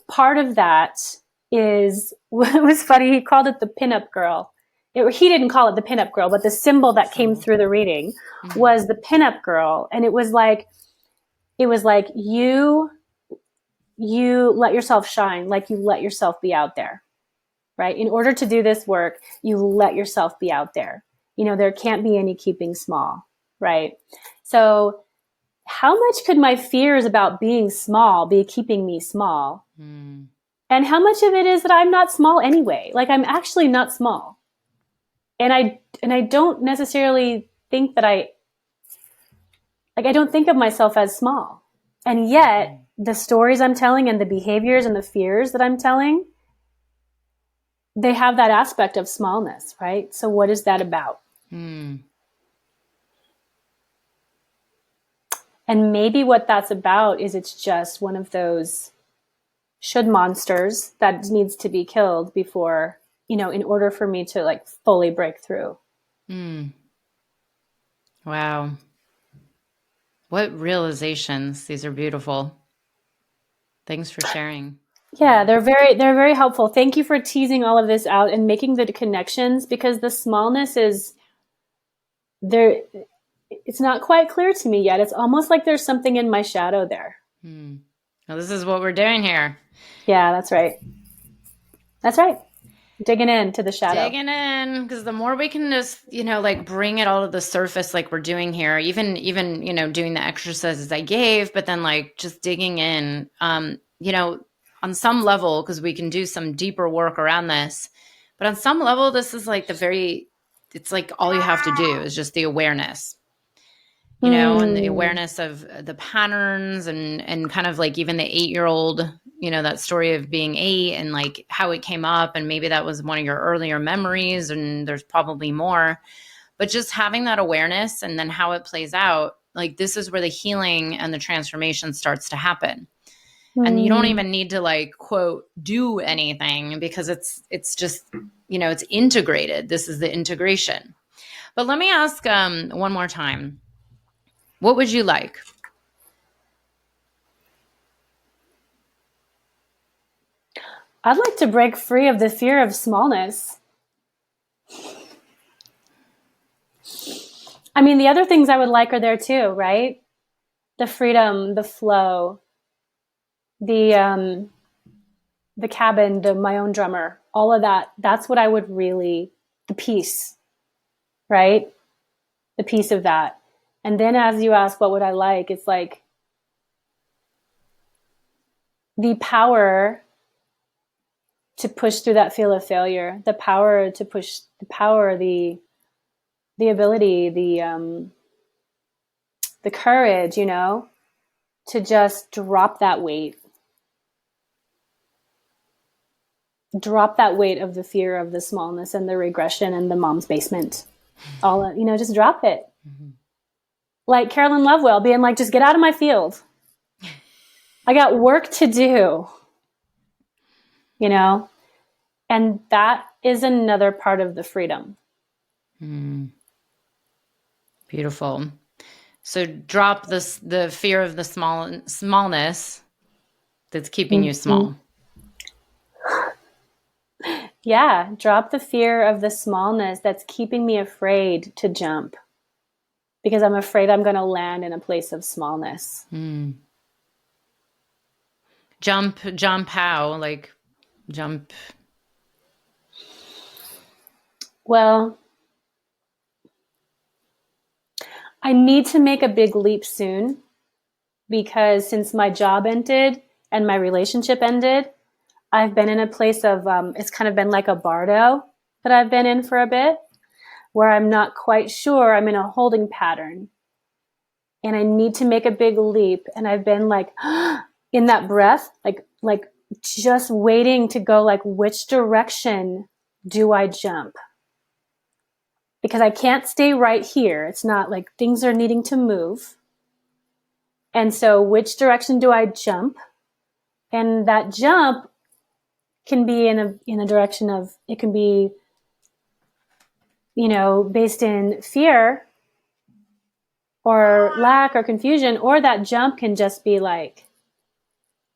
Speaker 2: part of that is, it was funny, he called it the pinup girl. He didn't call it the pinup girl, but the symbol that came through the reading was the pinup girl. And it was like you let yourself shine, like you let yourself be out there, right? In order to do this work, you let yourself be out there. There can't be any keeping small, right? So how much could my fears about being small be keeping me small? And how much of it is that I'm not small anyway? Like I'm actually not small. And I don't necessarily think that I don't think of myself as small. And yet the stories I'm telling and the behaviors and the fears that I'm telling, they have that aspect of smallness, right? So what is that about? And maybe what that's about is it's just one of those should monsters that needs to be killed before, in order for me to like fully break through.
Speaker 1: Wow. What realizations. These are beautiful. Thanks for sharing.
Speaker 2: Yeah, they're very helpful. Thank you for teasing all of this out and making the connections, because the smallness is there. It's not quite clear to me yet. It's almost like there's something in my shadow there.
Speaker 1: Well, this is what we're doing here.
Speaker 2: Yeah, that's right. That's right. Digging into the shadow.
Speaker 1: Digging in, because the more we can just, like bring it all to the surface like we're doing here, even, doing the exercises I gave, but then like just digging in, on some level, because we can do some deeper work around this. But on some level, this is like it's like all you have to do is just the awareness. And the awareness of the patterns and kind of like even the 8-year-old, that story of being 8 and like how it came up. And maybe that was one of your earlier memories and there's probably more, but just having that awareness and then how it plays out, like this is where the healing and the transformation starts to happen. And you don't even need to like, quote, do anything because it's just, it's integrated. This is the integration. But let me ask one more time. What would you like?
Speaker 2: I'd like to break free of the fear of smallness. I mean, the other things I would like are there too, right? The freedom, the flow, the cabin, my own drummer, all of that. That's what I would really, the peace, right? The peace of that. And then as you ask, what would I like? It's like the power to push through that feel of failure, the power to push, the ability, the courage, to just drop that weight. Drop that weight of the fear of the smallness and the regression and the mom's basement. All, just drop it. Mm-hmm. Like Carolyn Lovewell being like, just get out of my field. I got work to do. And that is another part of the freedom.
Speaker 1: Beautiful. So drop the fear of the smallness that's keeping you small.
Speaker 2: Yeah, drop the fear of the smallness that's keeping me afraid to jump. Because I'm afraid I'm going to land in a place of smallness.
Speaker 1: Jump how? Like jump.
Speaker 2: Well, I need to make a big leap soon because since my job ended and my relationship ended, I've been in a place of, it's kind of been like a bardo that I've been in for a bit where I'm not quite sure. I'm in a holding pattern and I need to make a big leap. And I've been like in that breath, like just waiting to go like, which direction do I jump? Because I can't stay right here. It's not like things are needing to move. And so which direction do I jump? And that jump can be in a direction of, it can be, based in fear or lack or confusion, or that jump can just be like,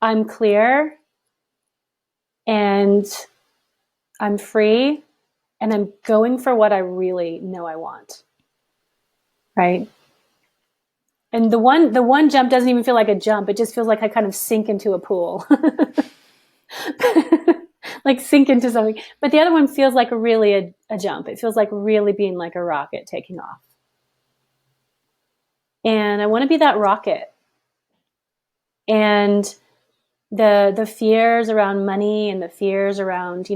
Speaker 2: I'm clear and I'm free and I'm going for what I really know I want. Right? And the one jump doesn't even feel like a jump. It just feels like I kind of sink into a pool. Like sink into something. But the other one feels like really a jump. It feels like really being like a rocket taking off. And I want to be that rocket. And the fears around money and the fears around,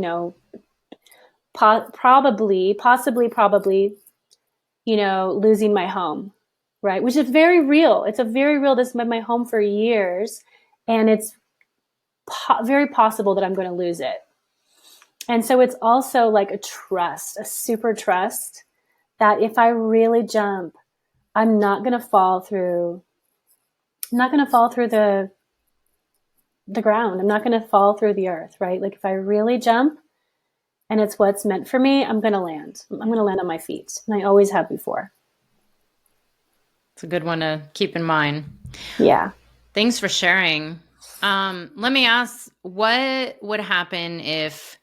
Speaker 2: possibly, losing my home, right? Which is very real. It's a very real, this has been my home for years. And it's very possible that I'm going to lose it. And so it's also like a super trust that if I really jump, I'm not going to fall through the ground. I'm not going to fall through the earth, right? Like if I really jump and it's what's meant for me, I'm going to land. I'm going to land on my feet. And I always have before.
Speaker 1: It's a good one to keep in mind.
Speaker 2: Yeah.
Speaker 1: Thanks for sharing. Let me ask, what would happen if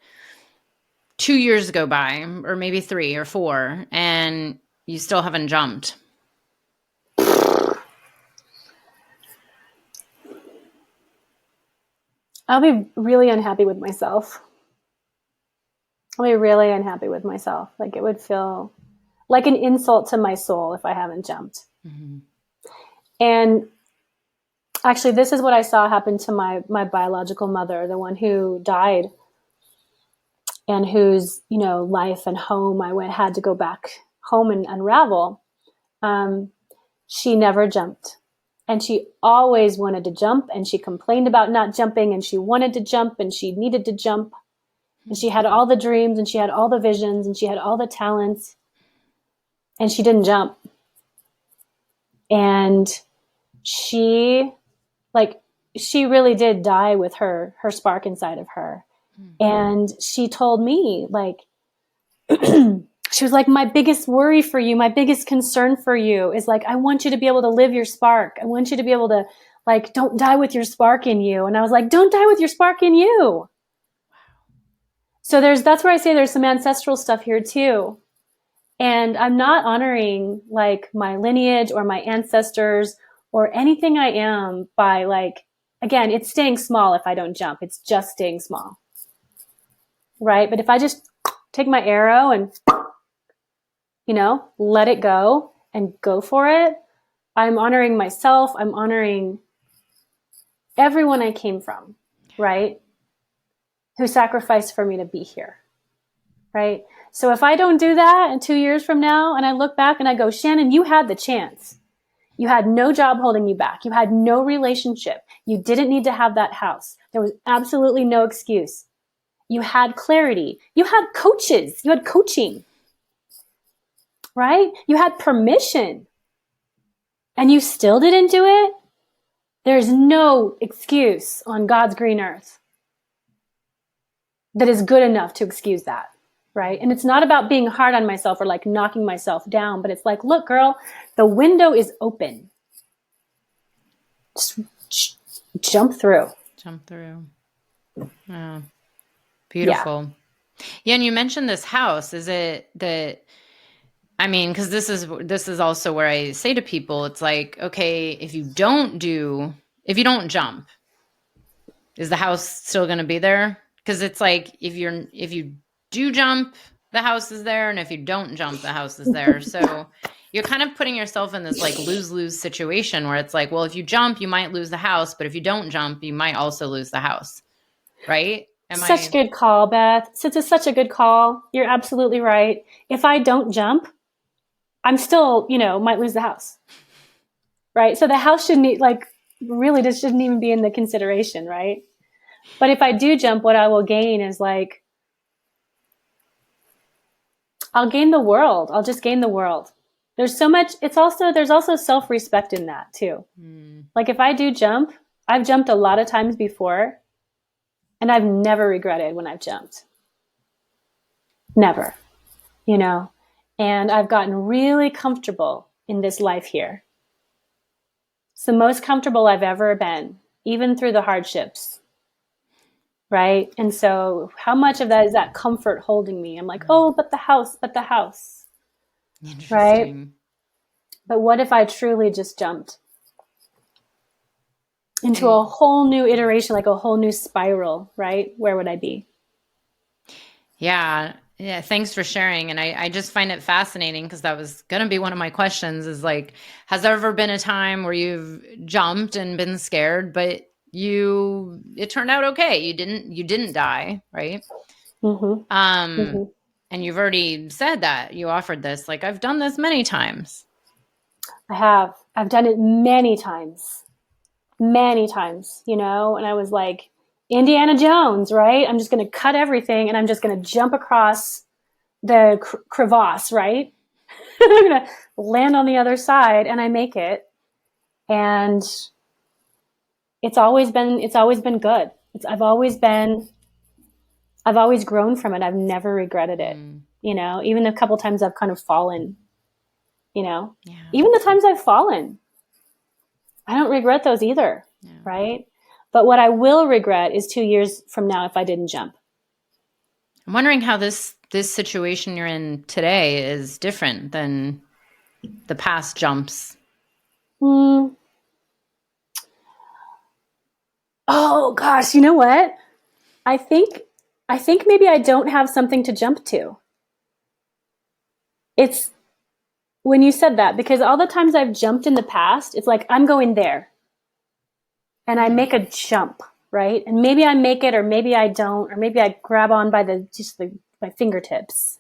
Speaker 1: 2 years go by, or maybe 3 or 4, and you still haven't jumped?
Speaker 2: I'll be really unhappy with myself. I'll be really unhappy with myself. Like it would feel like an insult to my soul if I haven't jumped. Mm-hmm. And actually, this is what I saw happen to my biological mother, the one who died and whose, life and home had to go back home and unravel. She never jumped. And she always wanted to jump, and she complained about not jumping, and she wanted to jump, and she needed to jump. And she had all the dreams, and she had all the visions, and she had all the talents, and she didn't jump. And she really did die with her spark inside of her. Mm-hmm. And she told me, she was like, my biggest worry for you, my biggest concern for you is I want you to be able to live your spark. I want you to be able to don't die with your spark in you. And I was like, don't die with your spark in you. Wow. So that's where I say there's some ancestral stuff here too. And I'm not honoring my lineage or my ancestors or anything I am by again, it's staying small if I don't jump. It's just staying small. Right? But if I just take my arrow and let it go and go for it, I'm honoring myself. I'm honoring everyone I came from, right? Who sacrificed for me to be here, right? So if I don't do that in 2 years from now and I look back and I go, Shannon, you had the chance. You had no job holding you back. You had no relationship. You didn't need to have that house. There was absolutely no excuse. You had clarity. You had coaches. You had coaching. Right? You had permission and you still didn't do it. There's no excuse on God's green earth that is good enough to excuse that. Right? And it's not about being hard on myself or knocking myself down, but it's look, girl, the window is open. Just jump through.
Speaker 1: Jump through. Wow. Beautiful. Yeah. And you mentioned this house. Is it that, because this is also where I say to people, it's okay, if you don't jump, is the house still going to be there? Because it's if you do jump, the house is there, and if you don't jump, the house is there. So you're kind of putting yourself in this lose-lose situation where it's well, if you jump, you might lose the house, but if you don't jump, you might also lose the house, right?
Speaker 2: Such a good call, Beth. It's such a good call. You're absolutely right. If I don't jump, I'm still, might lose the house, right? So the house shouldn't really just shouldn't even be in the consideration, right? But if I do jump, what I will gain is I'll gain the world. I'll just gain the world. There's so much. There's also self-respect in that too. Mm. If I do jump, I've jumped a lot of times before, and I've never regretted when I've jumped. Never, And I've gotten really comfortable in this life here. It's the most comfortable I've ever been, even through the hardships. Right? And so how much of that is that comfort holding me? I'm oh, but the house. Right? But what if I truly just jumped into a whole new iteration, a whole new spiral, right? Where would I be?
Speaker 1: Yeah. Yeah, thanks for sharing. And I just find it fascinating because that was going to be one of my questions is has there ever been a time where you've jumped and been scared, but it turned out okay. You didn't die, right? Mm-hmm. And you've already said that you offered this, I've done this many times.
Speaker 2: I have. I've done it many times, and I was Indiana Jones, right? I'm just going to cut everything and I'm just going to jump across the crevasse, right? I'm going to land on the other side and I make it. And it's always been good. I've always grown from it. I've never regretted it. Even a couple times I've kind of fallen, even the times I've fallen, I don't regret those either. Yeah. Right. But what I will regret is 2 years from now if I didn't jump.
Speaker 1: I'm wondering how this situation you're in today is different than the past jumps.
Speaker 2: Oh gosh, you know what? I think maybe I don't have something to jump to. It's when you said that, because all the times I've jumped in the past, it's like I'm going there and I make a jump, right? And maybe I make it, or maybe I don't, or maybe I grab on by my fingertips.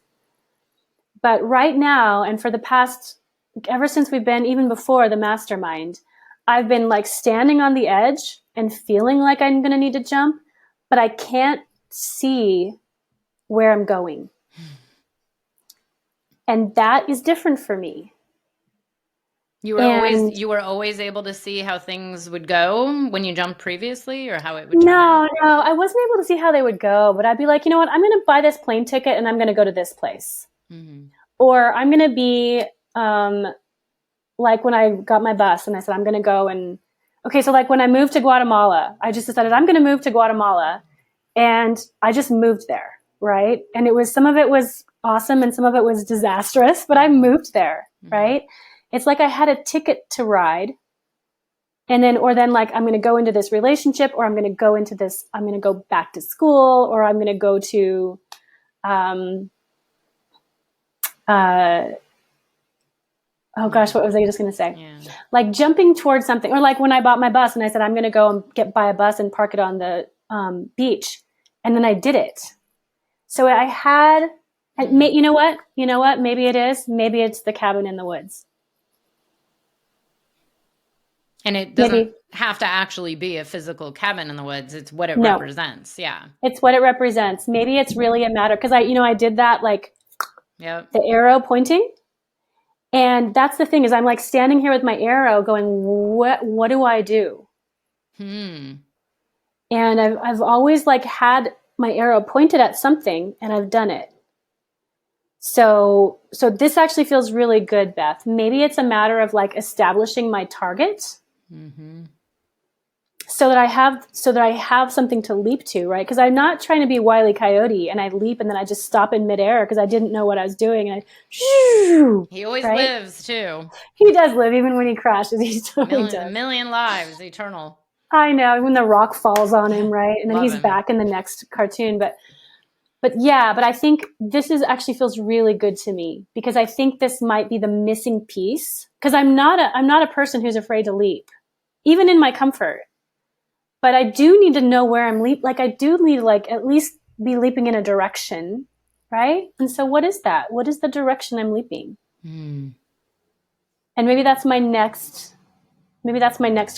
Speaker 2: But right now, and for the past, ever since we've been, even before the mastermind, I've been like standing on the edge and feeling like I'm going to need to jump, but I can't see where I'm going. And that is different for me.
Speaker 1: You were always able to see how things would go when you jumped previously, or how it would turn out?
Speaker 2: No, I wasn't able to see how they would go, but I'd be like, you know what? I'm going to buy this plane ticket and I'm going to go to this place. Mm-hmm. Or I'm going to be, like when I got my bus and I said, I'm going to go and, okay, so like when I moved to Guatemala, I just decided I'm going to move to Guatemala, and I just moved there, right? And some of it was awesome and some of it was disastrous, but I moved there, mm-hmm. right? It's like I had a ticket to ride, and then like I'm going to go into this relationship, or I'm going to go back to school, or I'm going to go to, oh gosh, what was I just going to say? Yeah. Like jumping towards something, or like when I bought my bus and I said, I'm going to go and buy a bus and park it on the beach. And then I did it. So I had, you know what? Maybe it is. Maybe it's the cabin in the woods.
Speaker 1: And it doesn't have to actually be a physical cabin in the woods. It's what it represents. Yeah.
Speaker 2: It's what it represents. Maybe it's really a matter, because I did that, like the arrow pointing. And that's the thing, is I'm like standing here with my arrow going, what do I do? And I've always like had my arrow pointed at something, and I've done it. So this actually feels really good, Beth. Maybe it's a matter of like establishing my target. Mm-hmm. So that I have something to leap to, right? Because I'm not trying to be Wile E. Coyote and I leap and then I just stop in midair because I didn't know what I was doing. And
Speaker 1: he always lives too.
Speaker 2: He does live, even when he crashes. He totally does.
Speaker 1: A million lives, eternal.
Speaker 2: I know, when the rock falls on him, right? And then he's back in the next cartoon. But I think this actually feels really good to me, because I think this might be the missing piece. Because I'm not a person who's afraid to leap, even in my comfort. But I do need to know where I'm leaping. Like I do need to like at least be leaping in a direction, right? And so what is that? What is the direction I'm leaping? And maybe that's my next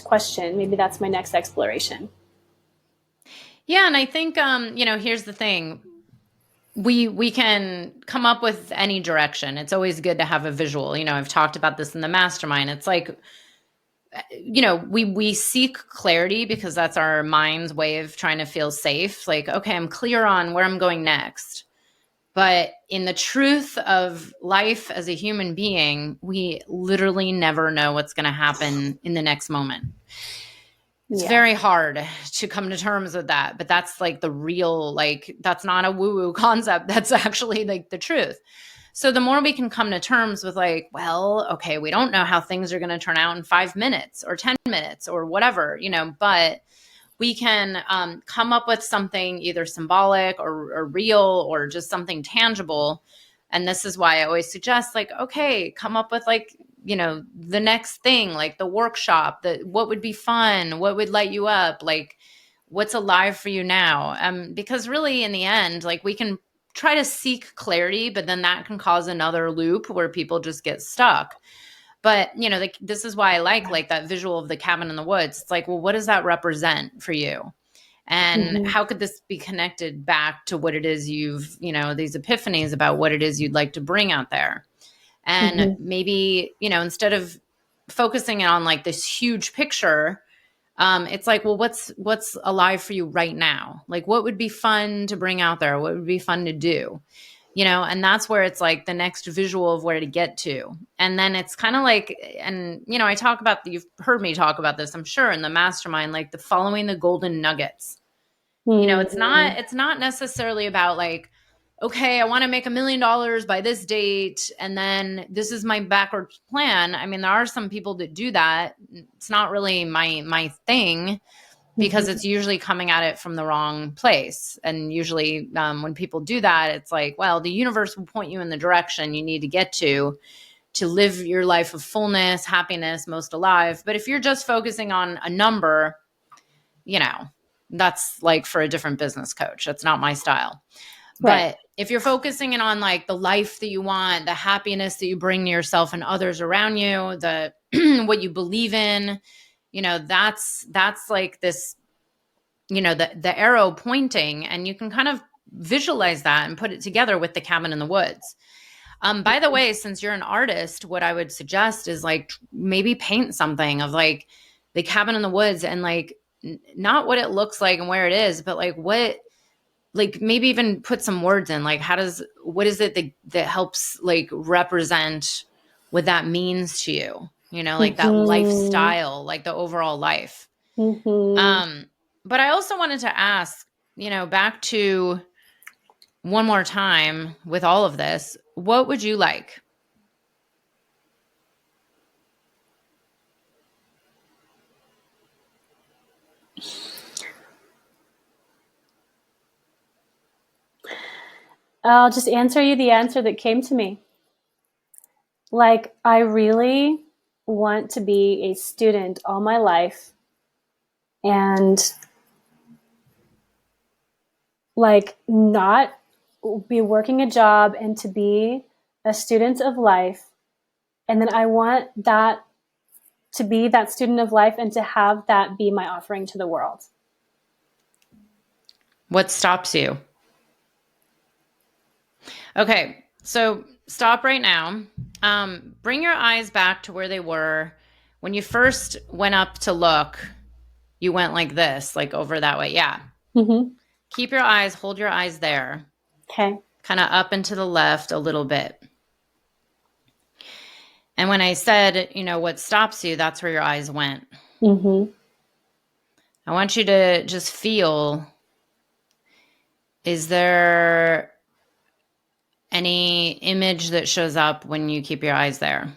Speaker 2: question. Maybe that's my next exploration.
Speaker 1: Yeah, and I think here's the thing. We can come up with any direction. It's always good to have a visual. I've talked about this in the mastermind. It's like, we seek clarity because that's our mind's way of trying to feel safe. Like, okay, I'm clear on where I'm going next. But in the truth of life as a human being, we literally never know what's going to happen in the next moment. It's very hard to come to terms with that. But that's like the real, like, that's not a woo-woo concept. That's actually like the truth. So the more we can come to terms with like, well, okay, we don't know how things are going to turn out in 5 minutes or 10 minutes or whatever, but we can come up with something either symbolic or real or just something tangible. And this is why I always suggest like, okay, come up with like, the next thing, like the workshop, what would be fun, what would light you up, like what's alive for you now. Because really in the end, like we can try to seek clarity, but then that can cause another loop where people just get stuck. But, this is why I like that visual of the cabin in the woods. It's like, well, what does that represent for you? And how could this be connected back to what it is these epiphanies about what it is you'd like to bring out there? And maybe, instead of focusing on like this huge picture, it's like, well, what's alive for you right now? Like, what would be fun to bring out there? What would be fun to do? And that's where it's like the next visual of where to get to. And then it's kind of like, and, I talk about, you've heard me talk about this, I'm sure, in the mastermind, like the following the golden nuggets. It's not necessarily about like, okay, I want to make $1 million by this date, and then this is my backwards plan. I mean, there are some people that do that. It's not really my thing, because it's usually coming at it from the wrong place. And usually when people do that, it's like, well, the universe will point you in the direction you need to get to live your life of fullness, happiness, most alive. But if you're just focusing on a number, that's like for a different business coach. That's not my style.
Speaker 2: Right.
Speaker 1: But if you're focusing in on like the life that you want, the happiness that you bring to yourself and others around you, the what you believe in, that's like this, the arrow pointing, and you can kind of visualize that and put it together with the cabin in the woods. By the way, since you're an artist, what I would suggest is like maybe paint something of like the cabin in the woods, and like not what it looks like and where it is, but like maybe even put some words in, like what is it that helps like represent what that means to you, like that lifestyle, like the overall life. But I also wanted to ask, back to one more time with all of this, what would you like?
Speaker 2: I'll just answer you the answer that came to me. Like, I really want to be a student all my life, and like not be working a job, and to be a student of life. And then I want that to be that student of life, and to have that be my offering to the world.
Speaker 1: What stops you? Okay, so stop right now. Bring your eyes back to where they were. When you first went up to look, you went like this, like over that way. Yeah.
Speaker 2: Mm-hmm.
Speaker 1: Hold your eyes there.
Speaker 2: Okay.
Speaker 1: Kind of up and to the left a little bit. And when I said, what stops you, that's where your eyes went.
Speaker 2: Mm-hmm.
Speaker 1: I want you to just feel, is there any image that shows up when you keep your eyes there?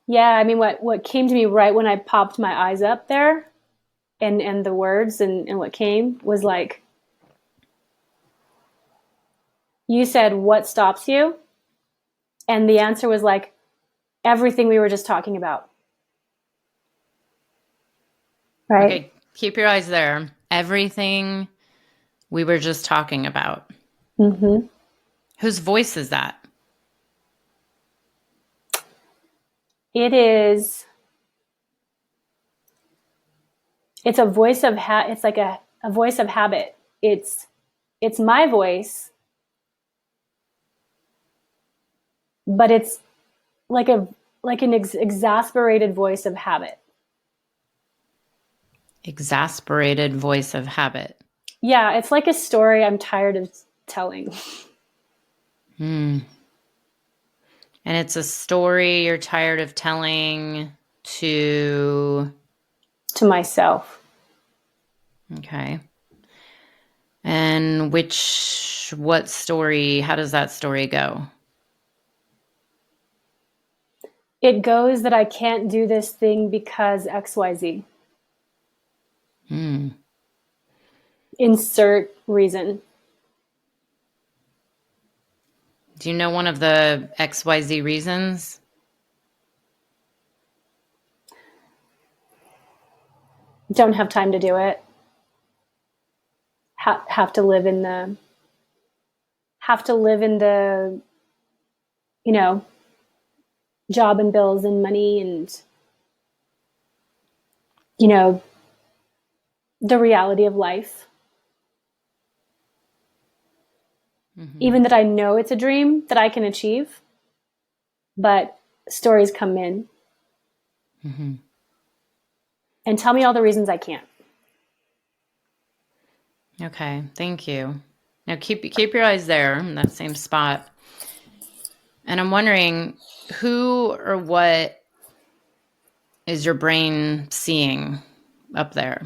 Speaker 2: Yeah, I mean, what came to me right when I popped my eyes up there, and the words and what came was like, you said, what stops you? And the answer was like, everything we were just talking about. Right?
Speaker 1: Okay, keep your eyes there. Everything we were just talking about.
Speaker 2: Mm-hmm.
Speaker 1: Whose voice is that?
Speaker 2: It is. It's a voice of it's like a voice of habit. It's my voice, but it's like an exasperated voice of habit.
Speaker 1: Exasperated voice of habit.
Speaker 2: Yeah, it's like a story I'm tired of telling.
Speaker 1: And it's a story you're tired of telling to
Speaker 2: myself.
Speaker 1: Okay. And what story, how does that story go?
Speaker 2: It goes that I can't do this thing because XYZ. Insert reason.
Speaker 1: Do you know one of the XYZ reasons?
Speaker 2: Don't have time to do it. Have to live in the job and bills and money and the reality of life. Even that I know it's a dream that I can achieve, but stories come in and tell me all the reasons I can't.
Speaker 1: Okay, thank you. Now keep your eyes there in that same spot. And I'm wondering, who or what is your brain seeing up there?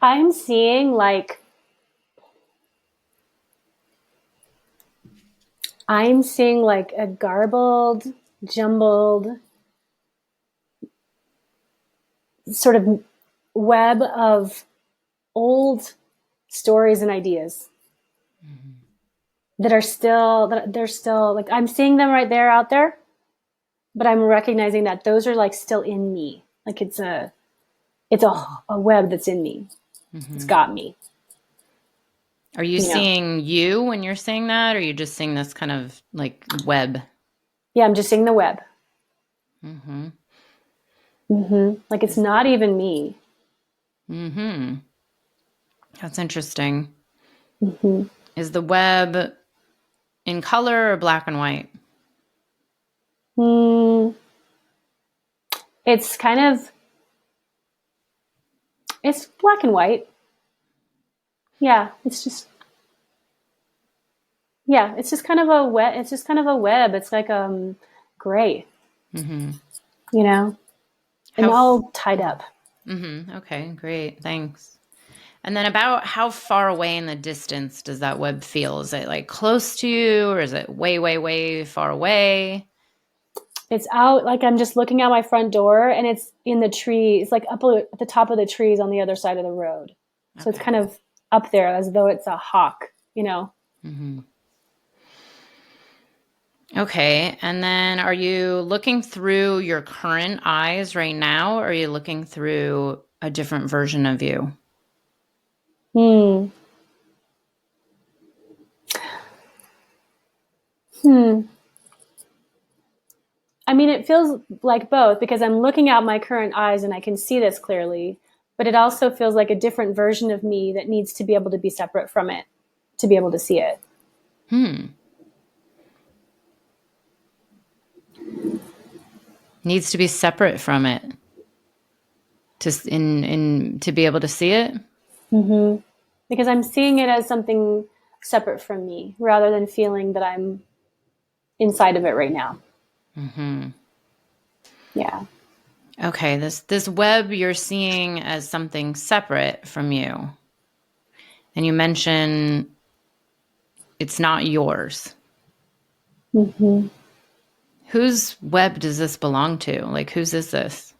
Speaker 2: I'm seeing like a garbled jumbled sort of web of old stories and ideas that they're still like, I'm seeing them right there out there, but I'm recognizing that those are like still in me. Like it's a web that's in me. It's got me.
Speaker 1: Are you seeing you when you're saying that, or are you just seeing this kind of like web?
Speaker 2: Yeah, I'm just seeing the web. Like it's not even me.
Speaker 1: That's interesting. Is the web in color or black and white?
Speaker 2: It's it's black and white. Yeah, it's just kind of a web. It's just kind of a web. It's like gray, and all tied up.
Speaker 1: Okay, great, thanks. And then about how far away in the distance does that web feel? Is it like close to you, or is it way, way, way far away?
Speaker 2: It's out, like I'm just looking out my front door, and it's in the tree. It's like up at the top of the trees on the other side of the road. So it's kind of up there as though it's a hawk,
Speaker 1: Okay. And then are you looking through your current eyes right now, or are you looking through a different version of you?
Speaker 2: I mean, it feels like both, because I'm looking at my current eyes and I can see this clearly, but it also feels like a different version of me that needs to be able to be separate from it to be able to see it.
Speaker 1: Needs to be separate from it to be able to see it?
Speaker 2: Because I'm seeing it as something separate from me rather than feeling that I'm inside of it right now. Yeah.
Speaker 1: Okay, this web you're seeing as something separate from you. And you mention it's not yours. Whose web does this belong to? Like, whose is this?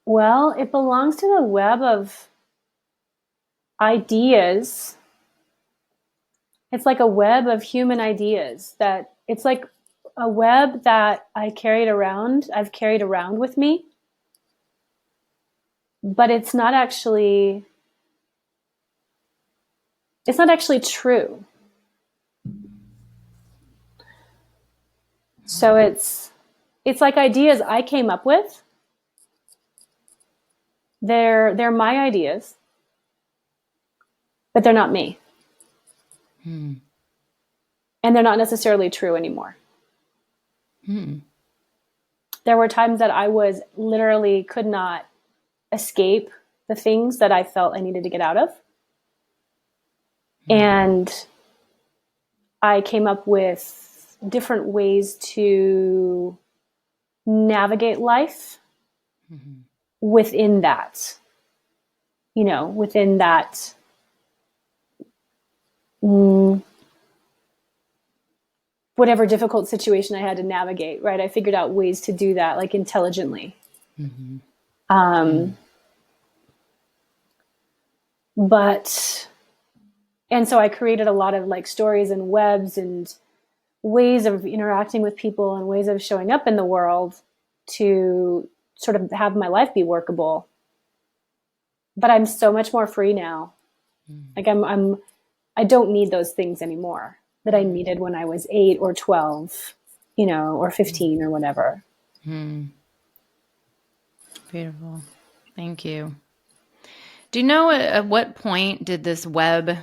Speaker 2: Well, it belongs to the web of ideas. It's like a web of human ideas that it's like a web that I've carried around with me, but it's not actually true. So it's like ideas I came up with. They're my ideas, but they're not me. And they're not necessarily true anymore. There were times that I was literally could not escape the things that I felt I needed to get out of. And I came up with different ways to navigate life within that, within that whatever difficult situation I had to navigate, right? I figured out ways to do that, like intelligently. And so I created a lot of like stories and webs and ways of interacting with people and ways of showing up in the world to sort of have my life be workable. But I'm so much more free now. Like I don't need those things anymore that I needed when I was 8 or 12, or 15 or whatever.
Speaker 1: Beautiful. Thank you. Do you know at what point did this web,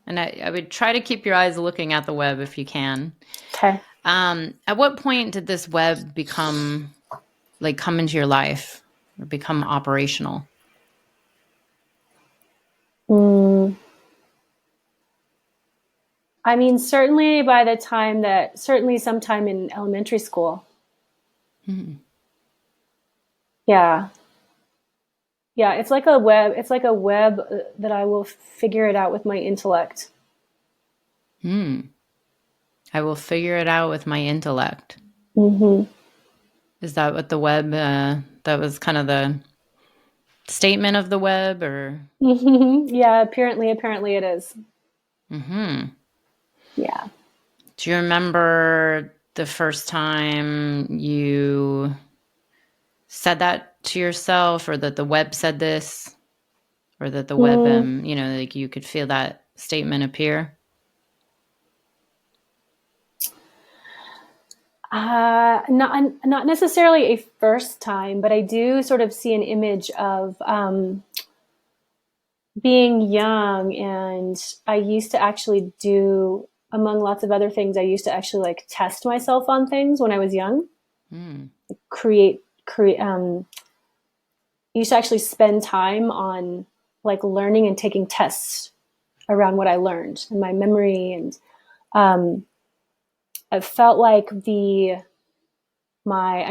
Speaker 1: and I would try to keep your eyes looking at the web if you can.
Speaker 2: Okay.
Speaker 1: At what point did this web come into your life or become operational?
Speaker 2: I mean, certainly sometime in elementary school. Yeah. Yeah, it's like a web. It's like a web that I will figure it out with my intellect.
Speaker 1: I will figure it out with my intellect.
Speaker 2: Mm-hmm.
Speaker 1: Is that what the web, that was kind of the statement of the web, or?
Speaker 2: Yeah, apparently it is.
Speaker 1: Mm-hmm.
Speaker 2: Yeah.
Speaker 1: Do you remember the first time you said that to yourself, or that the web said this, or that the web,
Speaker 2: Mm,
Speaker 1: like you could feel that statement appear?
Speaker 2: not necessarily a first time, but I do sort of see an image of being young, and I used to actually do, among lots of other things, I used to actually like test myself on things when I was young.
Speaker 1: Mm.
Speaker 2: Create. Used to actually spend time on like learning and taking tests around what I learned and my memory, and um, I felt like I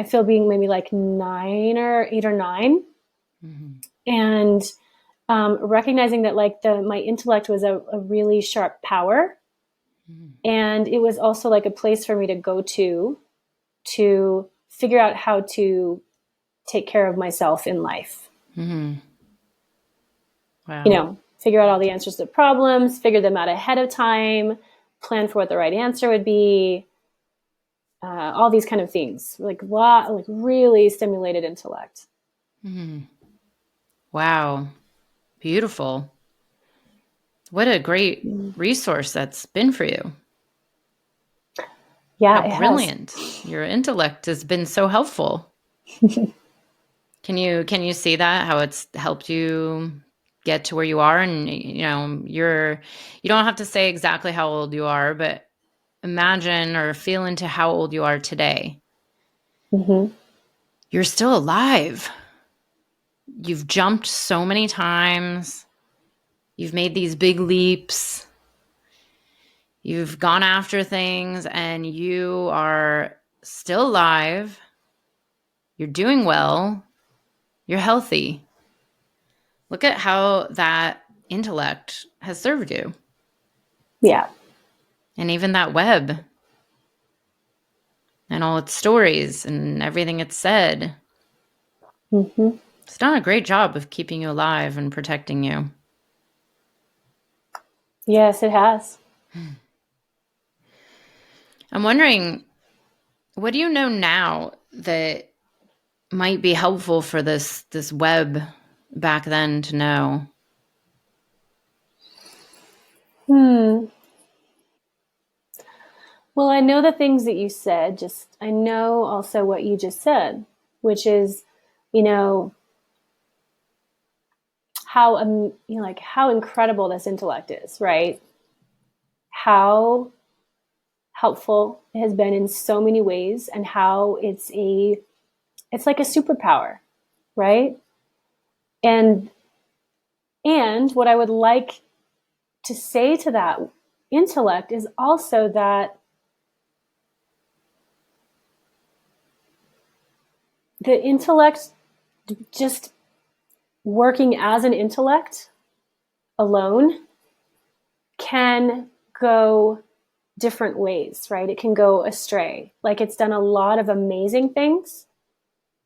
Speaker 2: feel being maybe like 8 or 9,
Speaker 1: Mm-hmm.
Speaker 2: and recognizing that like my intellect was a really sharp power, and it was also like a place for me to go to figure out how to take care of myself in life.
Speaker 1: Mm-hmm. Wow.
Speaker 2: Figure out all the answers to problems, figure them out ahead of time, plan for what the right answer would be, all these kind of things, like really stimulated intellect.
Speaker 1: Mm-hmm. Wow. Beautiful. What a great resource that's been for you. How
Speaker 2: Yeah, it has.
Speaker 1: brilliant. Your intellect has been so helpful. Can you see that, how it's helped you get to where you are? And you don't have to say exactly how old you are, but imagine or feel into how old you are today.
Speaker 2: Mm-hmm.
Speaker 1: You're still alive. You've jumped so many times. You've made these big leaps. You've gone after things, and you are still alive. You're doing well. You're healthy. Look at how that intellect has served you.
Speaker 2: Yeah.
Speaker 1: And even that web and all its stories and everything it's said.
Speaker 2: Mm-hmm.
Speaker 1: It's done a great job of keeping you alive and protecting you.
Speaker 2: Yes, it has.
Speaker 1: I'm wondering, what do you know now that might be helpful for this web back then to know?
Speaker 2: Hmm. Well, I know the things that you said, just I know also what you just said, which is, you know, how like how incredible this intellect is, right? How helpful it has been in so many ways, and how it's like a superpower, right? And what I would like to say to that intellect is also that the intellect, just working as an intellect alone, can go different ways, right? It can go astray. Like, it's done a lot of amazing things,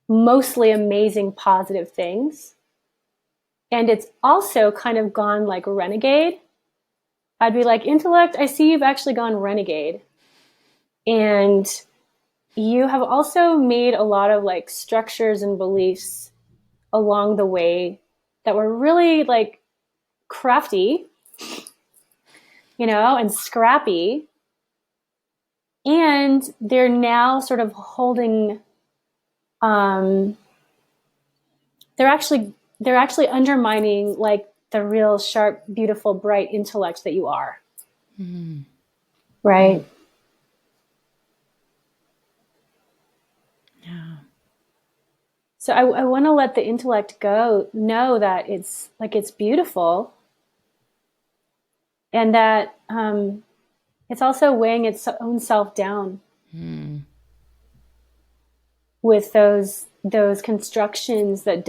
Speaker 2: mostly amazing positive things. And it's also kind of gone like renegade. I'd be like, intellect, I see you've actually gone renegade. And you have also made a lot of like structures and beliefs along the way that were really like crafty, and scrappy. And they're now sort of holding, um, they're actually undermining like the real sharp, beautiful, bright intellect that you are.
Speaker 1: Mm-hmm.
Speaker 2: Right.
Speaker 1: Yeah.
Speaker 2: So I want to let the intellect go, know that it's beautiful, and that it's also weighing its own self down
Speaker 1: Mm.
Speaker 2: with those constructions that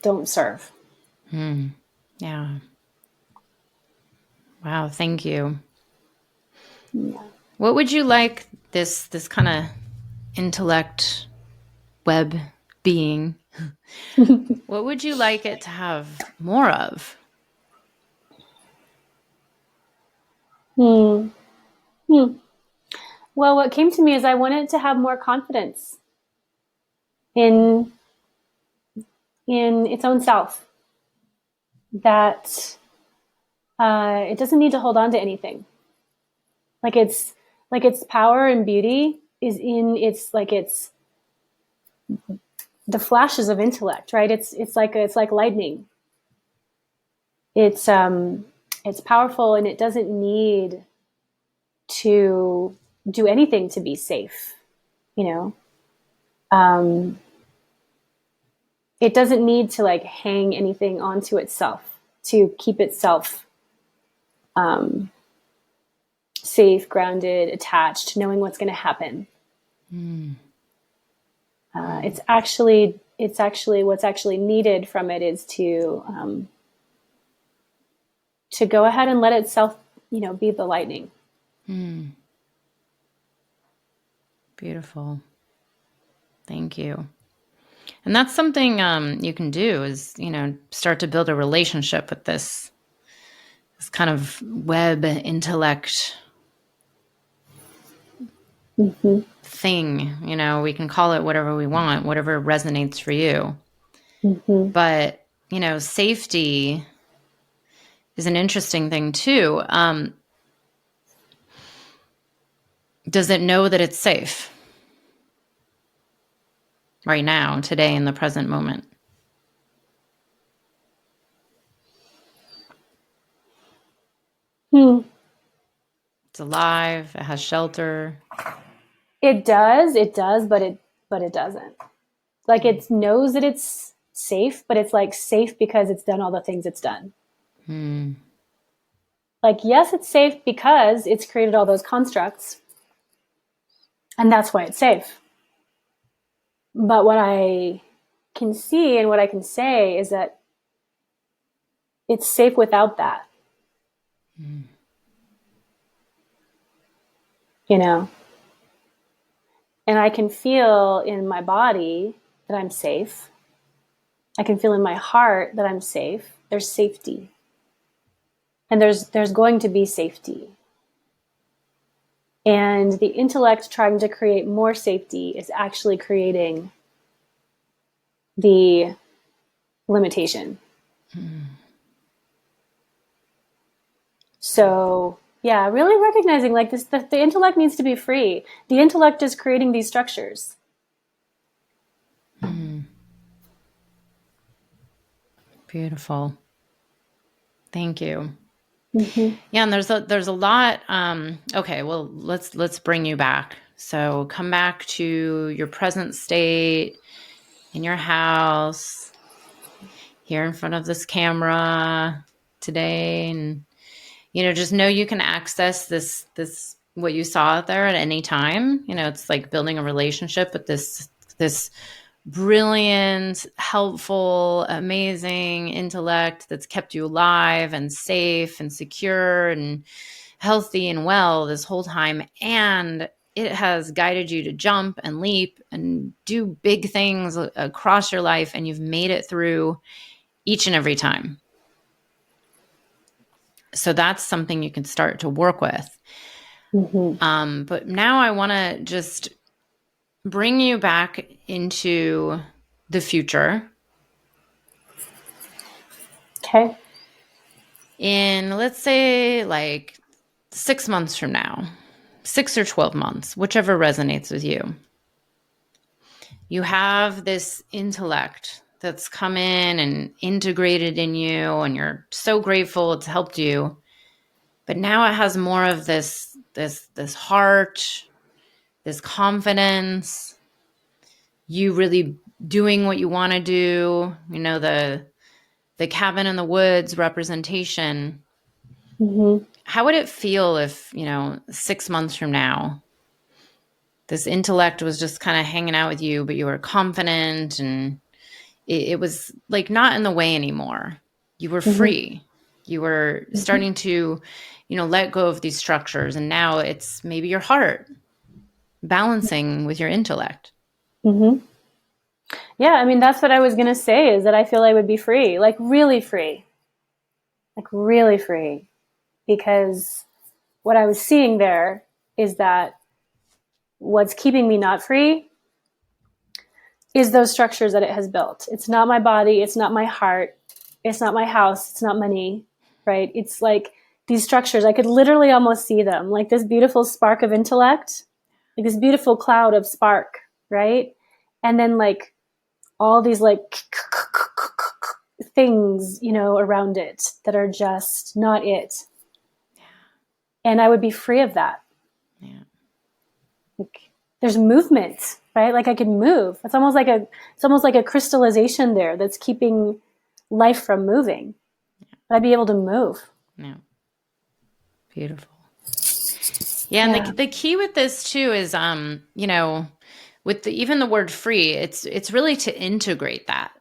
Speaker 2: don't serve.
Speaker 1: Yeah. Wow. Thank you.
Speaker 2: Yeah.
Speaker 1: What would you like this kind of intellect web being? What would you like it to have more of?
Speaker 2: Hmm. Hmm. Well, what came to me is I wanted to have more confidence in its own self. That it doesn't need to hold on to anything. Like its power and beauty is in its the flashes of intellect, right? It's like lightning. It's powerful and it doesn't need to do anything to be safe. You know, um, it doesn't need to like hang anything onto itself to keep itself um, safe, grounded, attached, knowing what's going to happen. It's actually what's actually needed from it is to go ahead and let itself, be the lightning.
Speaker 1: Beautiful. Thank you. And that's something you can do is, start to build a relationship with this kind of web intellect thing. We can call it whatever we want, whatever resonates for you. But, safety is an interesting thing too. Does it know that it's safe right now, today, in the present moment? It's alive. It has shelter.
Speaker 2: It does, but it doesn't. Like it knows that it's safe, but it's like safe because it's done all the things it's done. Like, yes, it's safe because it's created all those constructs, and that's why it's safe. But what I can see and what I can say is that it's safe without that. You know? And I can feel in my body that I'm safe. I can feel in my heart that I'm safe. There's safety. And there's going to be safety. And the intellect trying to create more safety is actually creating the limitation. So, yeah, really recognizing like this, the intellect needs to be free. The intellect is creating these structures.
Speaker 1: Beautiful. Thank you. Yeah, and there's a lot. Okay, well, let's bring you back. So come back to your present state in your house, here in front of this camera today, and just know you can access this what you saw out there at any time. It's like building a relationship with this brilliant, helpful, amazing intellect that's kept you alive and safe and secure and healthy and well this whole time. And it has guided you to jump and leap and do big things across your life. And you've made it through each and every time. So that's something you can start to work with. But now I want to just bring you back into the future.
Speaker 2: Okay.
Speaker 1: In, let's say, like 6 months from now, 6 or 12 months, whichever resonates with you. You have this intellect that's come in and integrated in you, and you're so grateful it's helped you. But now it has more of this heart, this confidence, you really doing what you want to do, the cabin in the woods representation. How would it feel if, 6 months from now, this intellect was just kind of hanging out with you, but you were confident and it was like not in the way anymore? You were
Speaker 2: Mm-hmm.
Speaker 1: free. You were starting to, let go of these structures. And now it's maybe your heart balancing with your intellect.
Speaker 2: Mm-hmm. Yeah, I mean, that's what I was going to say, is that I feel I would be free, like really free, like really free. Because what I was seeing there is that what's keeping me not free is those structures that it has built. It's not my body, it's not my heart, it's not my house, it's not money, right? It's like these structures, I could literally almost see them, like this beautiful spark of intellect, like this beautiful cloud of spark, right? And then like all these like things, around it that are just not it. And I would be free of that.
Speaker 1: Yeah.
Speaker 2: Like, there's movement, right? Like I can move. It's almost like a crystallization there that's keeping life from moving. But I'd be able to move.
Speaker 1: Yeah. Beautiful. Yeah. And the key with this too is, with even the word free, it's really to integrate that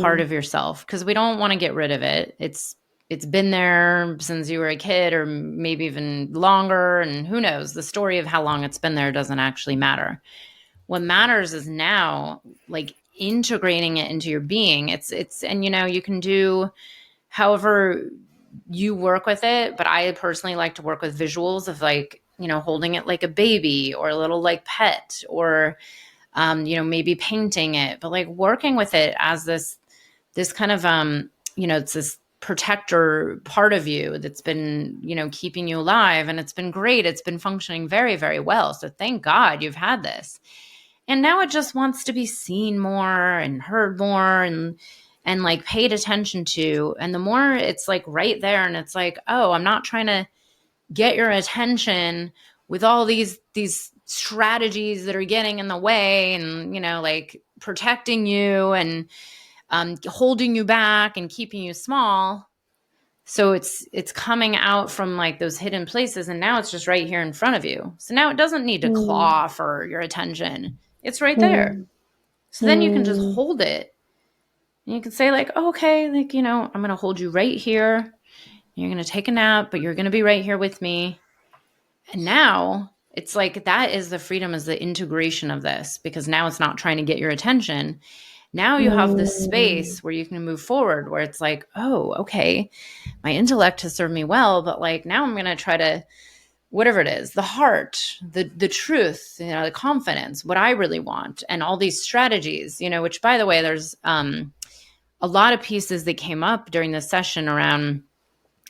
Speaker 1: part of yourself, because we don't want to get rid of it. It's been there since you were a kid, or maybe even longer. And who knows, the story of how long it's been there doesn't actually matter. What matters is now, like, integrating it into your being. And you can do however you work with it, but I personally like to work with visuals of, like, holding it like a baby, or a little like pet, or maybe painting it, but like working with it as this kind of it's this protector part of you that's been keeping you alive, and it's been great. It's been functioning very, very well. So thank God you've had this. And now it just wants to be seen more and heard more, and like paid attention to. And the more it's like right there, and it's like, oh, I'm not trying to get your attention with all these strategies that are getting in the way, and like protecting you, and holding you back and keeping you small. So it's coming out from like those hidden places, and now it's just right here in front of you. So now it doesn't need to claw for your attention. It's right there. So then you can just hold it, and you can say like, oh, okay, like, I'm going to hold you right here. You're going to take a nap, but you're going to be right here with me. And now it's like, that is the freedom, is the integration of this, because now it's not trying to get your attention. Now you have this space where you can move forward, where it's like, oh, okay, my intellect has served me well, but like now I'm going to try to, whatever it is, the heart, the truth, the confidence, what I really want, and all these strategies, which, by the way, there's a lot of pieces that came up during the session around,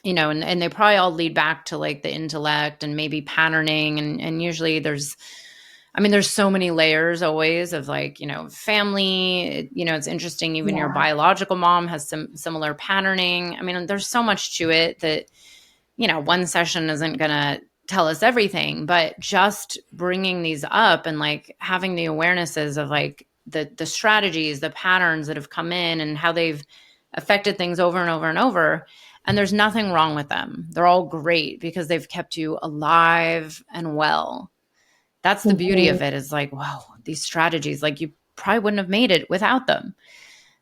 Speaker 1: and they probably all lead back to like the intellect and maybe patterning. And usually there's so many layers always of like, family, it's interesting. Even your biological mom has some similar patterning. I mean, there's so much to it that, one session isn't going to tell us everything, but just bringing these up and like having the awarenesses of like the strategies, the patterns that have come in, and how they've affected things over and over and over. And there's nothing wrong with them. They're all great because they've kept you alive and well. That's the beauty of it, is like, wow, these strategies, like you probably wouldn't have made it without them.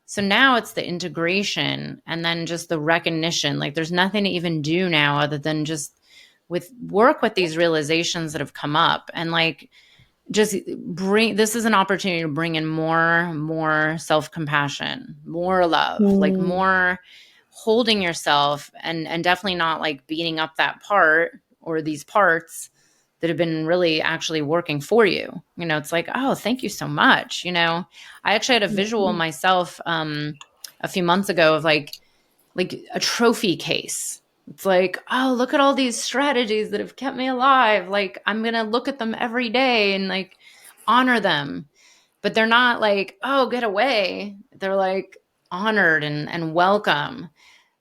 Speaker 1: So now it's the integration, and then just the recognition. Like there's nothing to even do now other than just work with these realizations that have come up, and like just this is an opportunity to bring in more self-compassion, more love, like more holding yourself, and definitely not like beating up that part or these parts that have been really actually working for you. It's like, oh, thank you so much. I actually had a visual myself a few months ago of like a trophy case. It's like, oh, look at all these strategies that have kept me alive. Like I'm going to look at them every day and like honor them. But they're not like, oh, get away. They're like honored and welcome.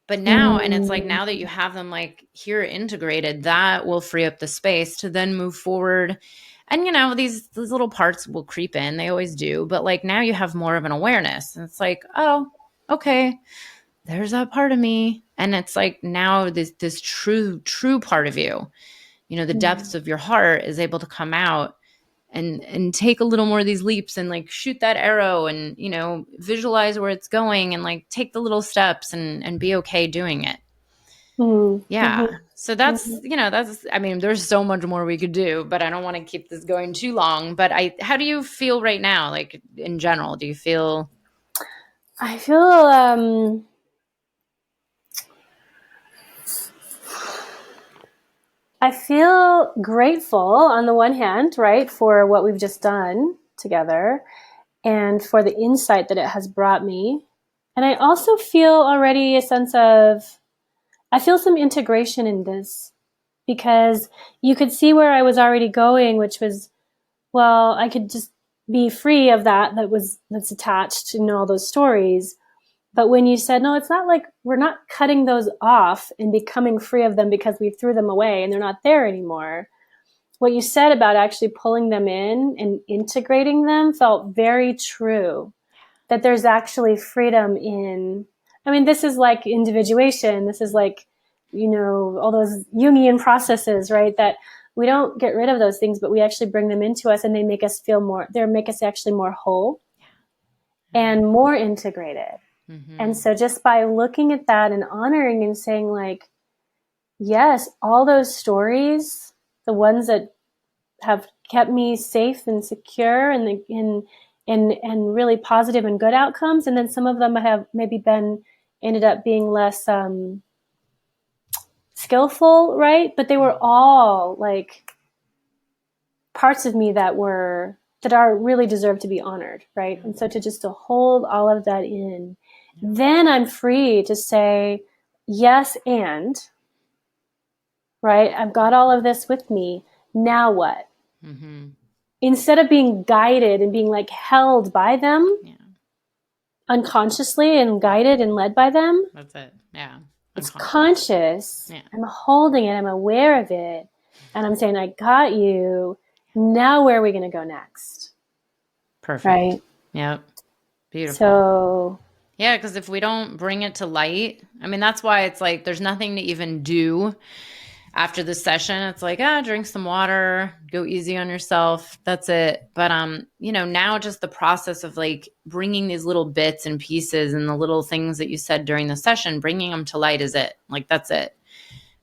Speaker 1: But now, and it's like, now that you have them like here integrated, that will free up the space to then move forward. And, these little parts will creep in. They always do. But like now you have more of an awareness. And it's like, oh, okay, there's that part of me. And it's like now this true part of you, the depths of your heart is able to come out. and take a little more of these leaps and like shoot that arrow and, you know, visualize where it's going and like take the little steps and be okay doing it. Yeah.
Speaker 2: Mm-hmm.
Speaker 1: So that's, you know, that's, I mean, there's so much more we could do, but I don't want to keep this going too long. But how do you feel right now? Like in general, do you feel?
Speaker 2: I feel, I feel grateful on the one hand, right, for what we've just done together and for the insight that it has brought me. And I also feel already a sense of, I feel some integration in this because you could see where I was already going, which was, well, I could just be free of that's attached in all those stories. But when you said, no, it's not like we're not cutting those off and becoming free of them because we threw them away and they're not there anymore. What you said about actually pulling them in and integrating them felt very true. That there's actually freedom in, I mean, this is like individuation. This is like, you know, all those Jungian processes, right? That we don't get rid of those things, but we actually bring them into us and they make us feel more, they make us actually more whole and more integrated. Mm-hmm. And so just by looking at that and honoring and saying like, yes, all those stories, the ones that have kept me safe and secure and really positive and good outcomes. And then some of them have maybe ended up being less skillful, right? But they were all like parts of me that are really deserve to be honored, right? And so to hold all of that in, then I'm free to say, yes, and, right? I've got all of this with me. Now what? Mm-hmm. Instead of being guided and being like held by them unconsciously and guided and led by them.
Speaker 1: That's it. Yeah.
Speaker 2: It's conscious. Yeah. I'm holding it. I'm aware of it. And I'm saying, I got you. Now where are we going to go next?
Speaker 1: Perfect.
Speaker 2: Right?
Speaker 1: Yep. Beautiful.
Speaker 2: So.
Speaker 1: Yeah, because if we don't bring it to light, I mean, that's why it's like there's nothing to even do after the session. It's like, drink some water, go easy on yourself. That's it. But, you know, now just the process of like bringing these little bits and pieces and the little things that you said during the session, bringing them to light is it. Like, that's it.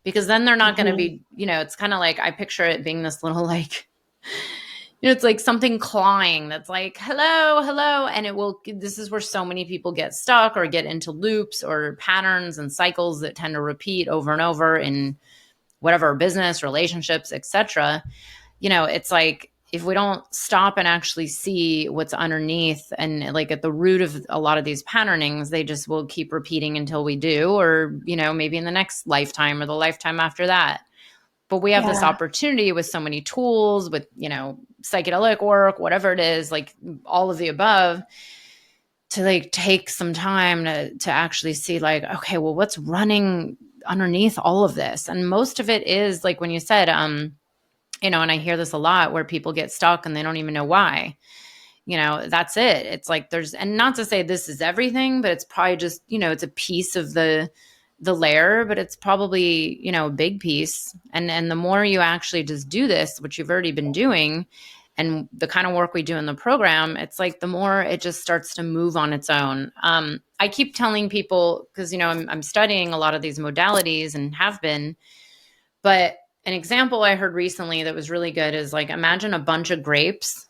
Speaker 1: Because then they're not going to be, you know, it's kind of like, I picture it being this little like, you know, it's like something clawing that's like, hello, hello. And this is where so many people get stuck or get into loops or patterns and cycles that tend to repeat over and over in whatever business, relationships, etc. You know, it's like if we don't stop and actually see what's underneath and like at the root of a lot of these patternings, they just will keep repeating until we do, or, you know, maybe in the next lifetime or the lifetime after that. But we have this opportunity with so many tools, with, you know, psychedelic work, whatever it is, like all of the above, to like take some time to actually see like, okay, well, what's running underneath all of this? And most of it is like when you said, you know, and I hear this a lot where people get stuck and they don't even know why. You know, that's it. It's like and not to say this is everything, but it's probably just, you know, it's a piece of the layer, but it's probably, you know, a big piece. And the more you actually just do this, which you've already been doing, and the kind of work we do in the program, it's like the more it just starts to move on its own. I keep telling people, because, you know, I'm studying a lot of these modalities and have been, but an example I heard recently that was really good is like, imagine a bunch of grapes.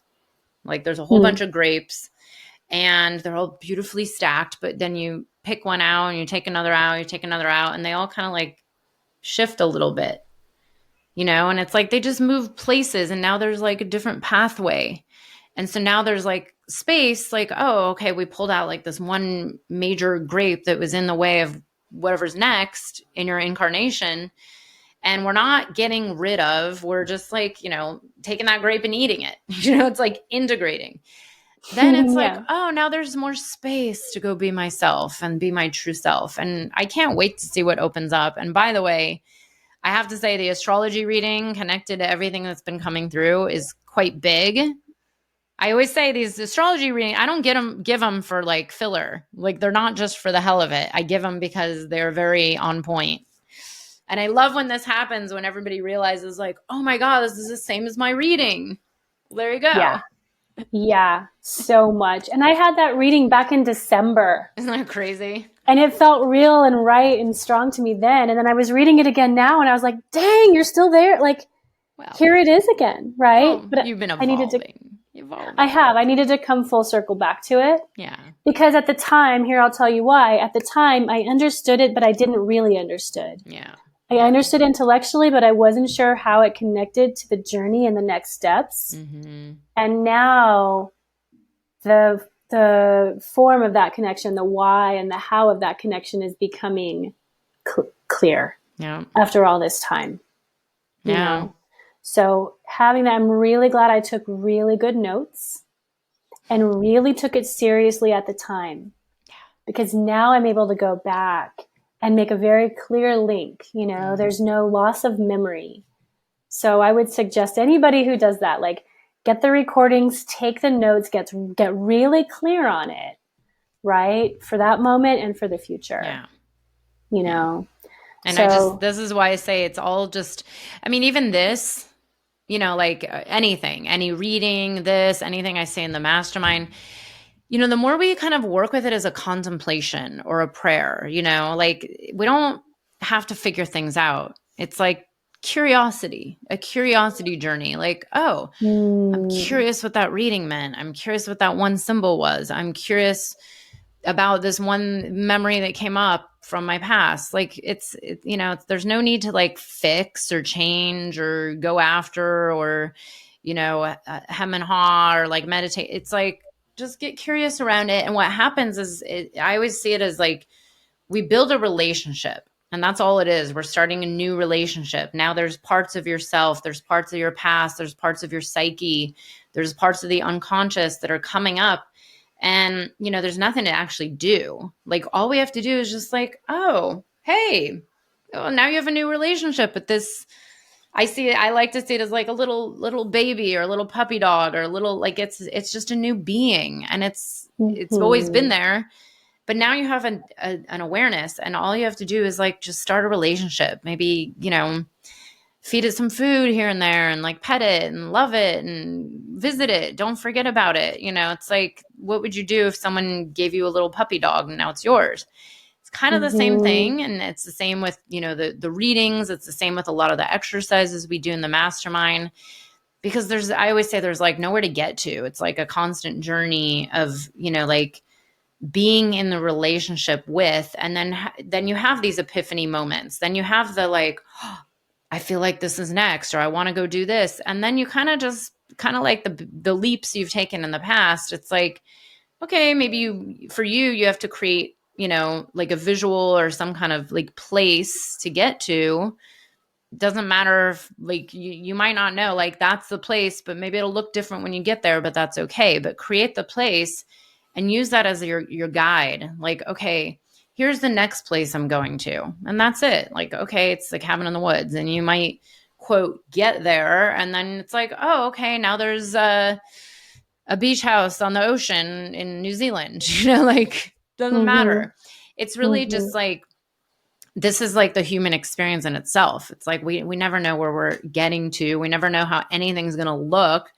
Speaker 1: Like there's a whole bunch of grapes and they're all beautifully stacked, but then you pick one out and you take another out, you take another out, and they all kind of like shift a little bit, you know, and it's like they just move places and now there's like a different pathway. And so now there's like space, like, oh, okay, we pulled out like this one major grape that was in the way of whatever's next in your incarnation. And we're not getting rid of, we're just like, you know, taking that grape and eating it. You know, it's like integrating. Then it's like, oh, now there's more space to go be myself and be my true self. And I can't wait to see what opens up. And by the way, I have to say the astrology reading connected to everything that's been coming through is quite big. I always say these astrology readings, I don't give them for like filler. Like they're not just for the hell of it. I give them because they're very on point. And I love when this happens, when everybody realizes like, oh my God, this is the same as my reading. There you go.
Speaker 2: Yeah. Yeah, so much. And I had that reading back in December.
Speaker 1: Isn't that crazy?
Speaker 2: And it felt real and right and strong to me then. And then I was reading it again now and I was like, dang, you're still there. Like,
Speaker 1: Well,
Speaker 2: here it is again, right?
Speaker 1: well,
Speaker 2: But
Speaker 1: you've been
Speaker 2: I needed to,
Speaker 1: evolving.
Speaker 2: I needed to come full circle back to it.
Speaker 1: Yeah.
Speaker 2: Because at the time, here I'll tell you why. At the time, I understood it, but I didn't really understood.
Speaker 1: Yeah.
Speaker 2: I understood intellectually, but I wasn't sure how it connected to the journey and the next steps.
Speaker 1: Mm-hmm.
Speaker 2: And now the form of that connection, the why and the how of that connection is becoming clear.
Speaker 1: Yeah.
Speaker 2: After all this time. You
Speaker 1: Yeah.
Speaker 2: know? So having that, I'm really glad I took really good notes and really took it seriously at the time. Yeah. Because now I'm able to go back and make a very clear link. You know, mm-hmm. There's no loss of memory. So I would suggest anybody who does that, like, get the recordings, take the notes, get really clear on it, right? For that moment and for the future.
Speaker 1: Yeah.
Speaker 2: You know?
Speaker 1: And so, this is why I say it's all just, I mean, even this, you know, like anything, any reading, anything I say in the mastermind, you know, the more we kind of work with it as a contemplation or a prayer, you know, like we don't have to figure things out. It's like a curiosity journey. Like, oh, I'm curious what that reading meant. I'm curious what that one symbol was. I'm curious about this one memory that came up from my past. Like you know, there's no need to like fix or change or go after or, you know, hem and haw or like meditate. It's like, just get curious around it. And what happens is I always see it as like, we build a relationship and that's all it is. We're starting a new relationship. Now there's parts of yourself, there's parts of your past, there's parts of your psyche, there's parts of the unconscious that are coming up. And, you know, there's nothing to actually do. Like all we have to do is just like, oh, hey, now you have a new relationship with this. I like to see it as like a little baby or a little puppy dog or a little, like it's just a new being and it's always been there. But now you have an awareness and all you have to do is like just start a relationship. Maybe, you know, feed it some food here and there and like pet it and love it and visit it. Don't forget about it. You know, it's like, what would you do if someone gave you a little puppy dog and now it's yours? It's kind of the same thing. And it's the same with, you know, the readings. It's the same with a lot of the exercises we do in the mastermind, because I always say there's like nowhere to get to. It's like a constant journey of, you know, like being in the relationship with, and then you have these epiphany moments. Then you have the like, oh, I feel like this is next, or I want to go do this. And then you kind of like the leaps you've taken in the past. It's like, okay, maybe you have to create, you know, like a visual or some kind of like place to get to. It doesn't matter if like you might not know, like that's the place, but maybe it'll look different when you get there, but that's okay. But create the place and use that as your guide. Like, okay, here's the next place I'm going to. And that's it. Like, okay, it's the cabin in the woods. And you might, quote, get there. And then it's like, oh, okay, now there's a beach house on the ocean in New Zealand. You know, like, doesn't matter. It's really just like, this is like the human experience in itself. It's like we never know where we're getting to. We never know how anything's going to look.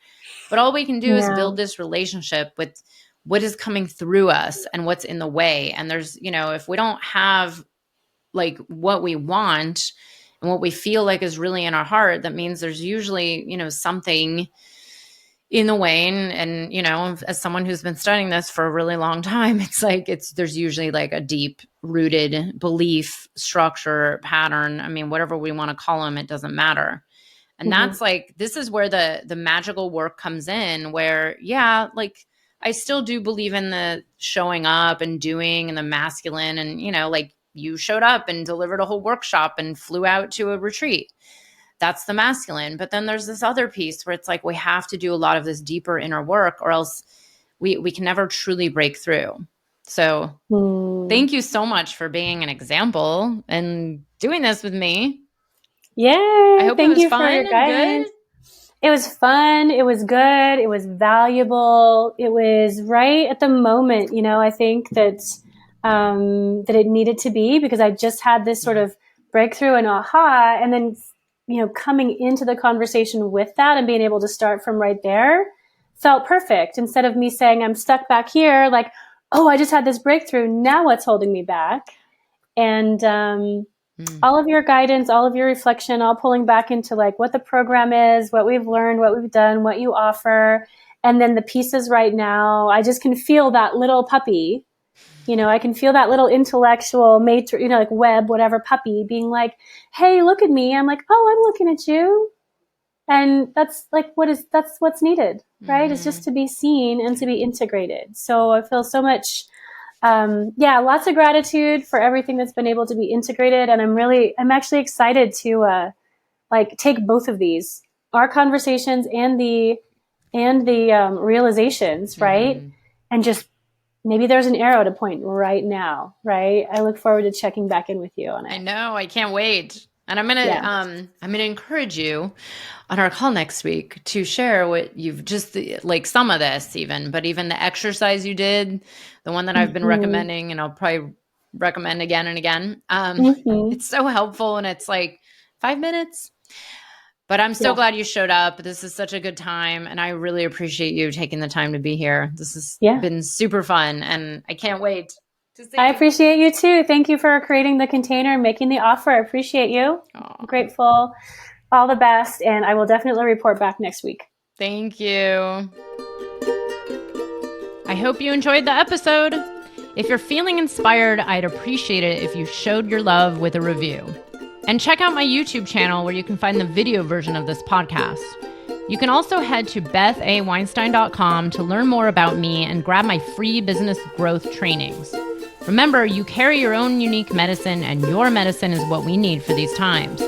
Speaker 1: But all we can do is build this relationship with what is coming through us and what's in the way. And there's, you know, if we don't have like what we want and what we feel like is really in our heart, that means there's usually, you know, something in the way. And, you know, as someone who's been studying this for a really long time, it's like, there's usually like a deep rooted belief, structure, pattern. I mean, whatever we want to call them, it doesn't matter. And that's like, this is where the magical work comes in, where, yeah, like, I still do believe in the showing up and doing and the masculine. And, you know, like you showed up and delivered a whole workshop and flew out to a retreat. That's the masculine. But then there's this other piece where it's like, we have to do a lot of this deeper inner work or else we can never truly break through. So thank you so much for being an example and doing this with me.
Speaker 2: Yeah.
Speaker 1: I hope it was fun and good.
Speaker 2: It was fun. It was good. It was valuable. It was right at the moment. You know, I think that it needed to be, because I just had this sort of breakthrough and aha. And then, coming into the conversation with that and being able to start from right there felt perfect. Instead of me saying I'm stuck back here, like, oh, I just had this breakthrough. Now what's holding me back? And all of your guidance, all of your reflection, all pulling back into like what the program is, what we've learned, what we've done, what you offer. And then the pieces right now, I just can feel that little puppy. I can feel that little intellectual matrix, like web, whatever puppy being like, hey, look at me. I'm like, oh, I'm looking at you. And that's like, that's what's needed, right? It's just to be seen and to be integrated. So I feel so much, lots of gratitude for everything that's been able to be integrated. And I'm actually excited to, take both of these, our conversations and the realizations, right? And just, maybe there's an arrow to point right now, right? I look forward to checking back in with you on it.
Speaker 1: I know. I can't wait. And I'm gonna encourage you on our call next week to share what you've just like some of this even, but even the exercise you did, the one that I've been recommending, and I'll probably recommend again and again. It's so helpful, and it's like 5 minutes. But I'm so glad you showed up. This is such a good time, and I really appreciate you taking the time to be here. This has been super fun, and I can't wait to see
Speaker 2: I appreciate you too. Thank you for creating the container and making the offer. I appreciate you. I'm grateful. All the best, and I will definitely report back next week.
Speaker 1: Thank you. I hope you enjoyed the episode. If you're feeling inspired, I'd appreciate it if you showed your love with a review. And check out my YouTube channel where you can find the video version of this podcast. You can also head to bethaweinstein.com to learn more about me and grab my free business growth trainings. Remember, you carry your own unique medicine, and your medicine is what we need for these times.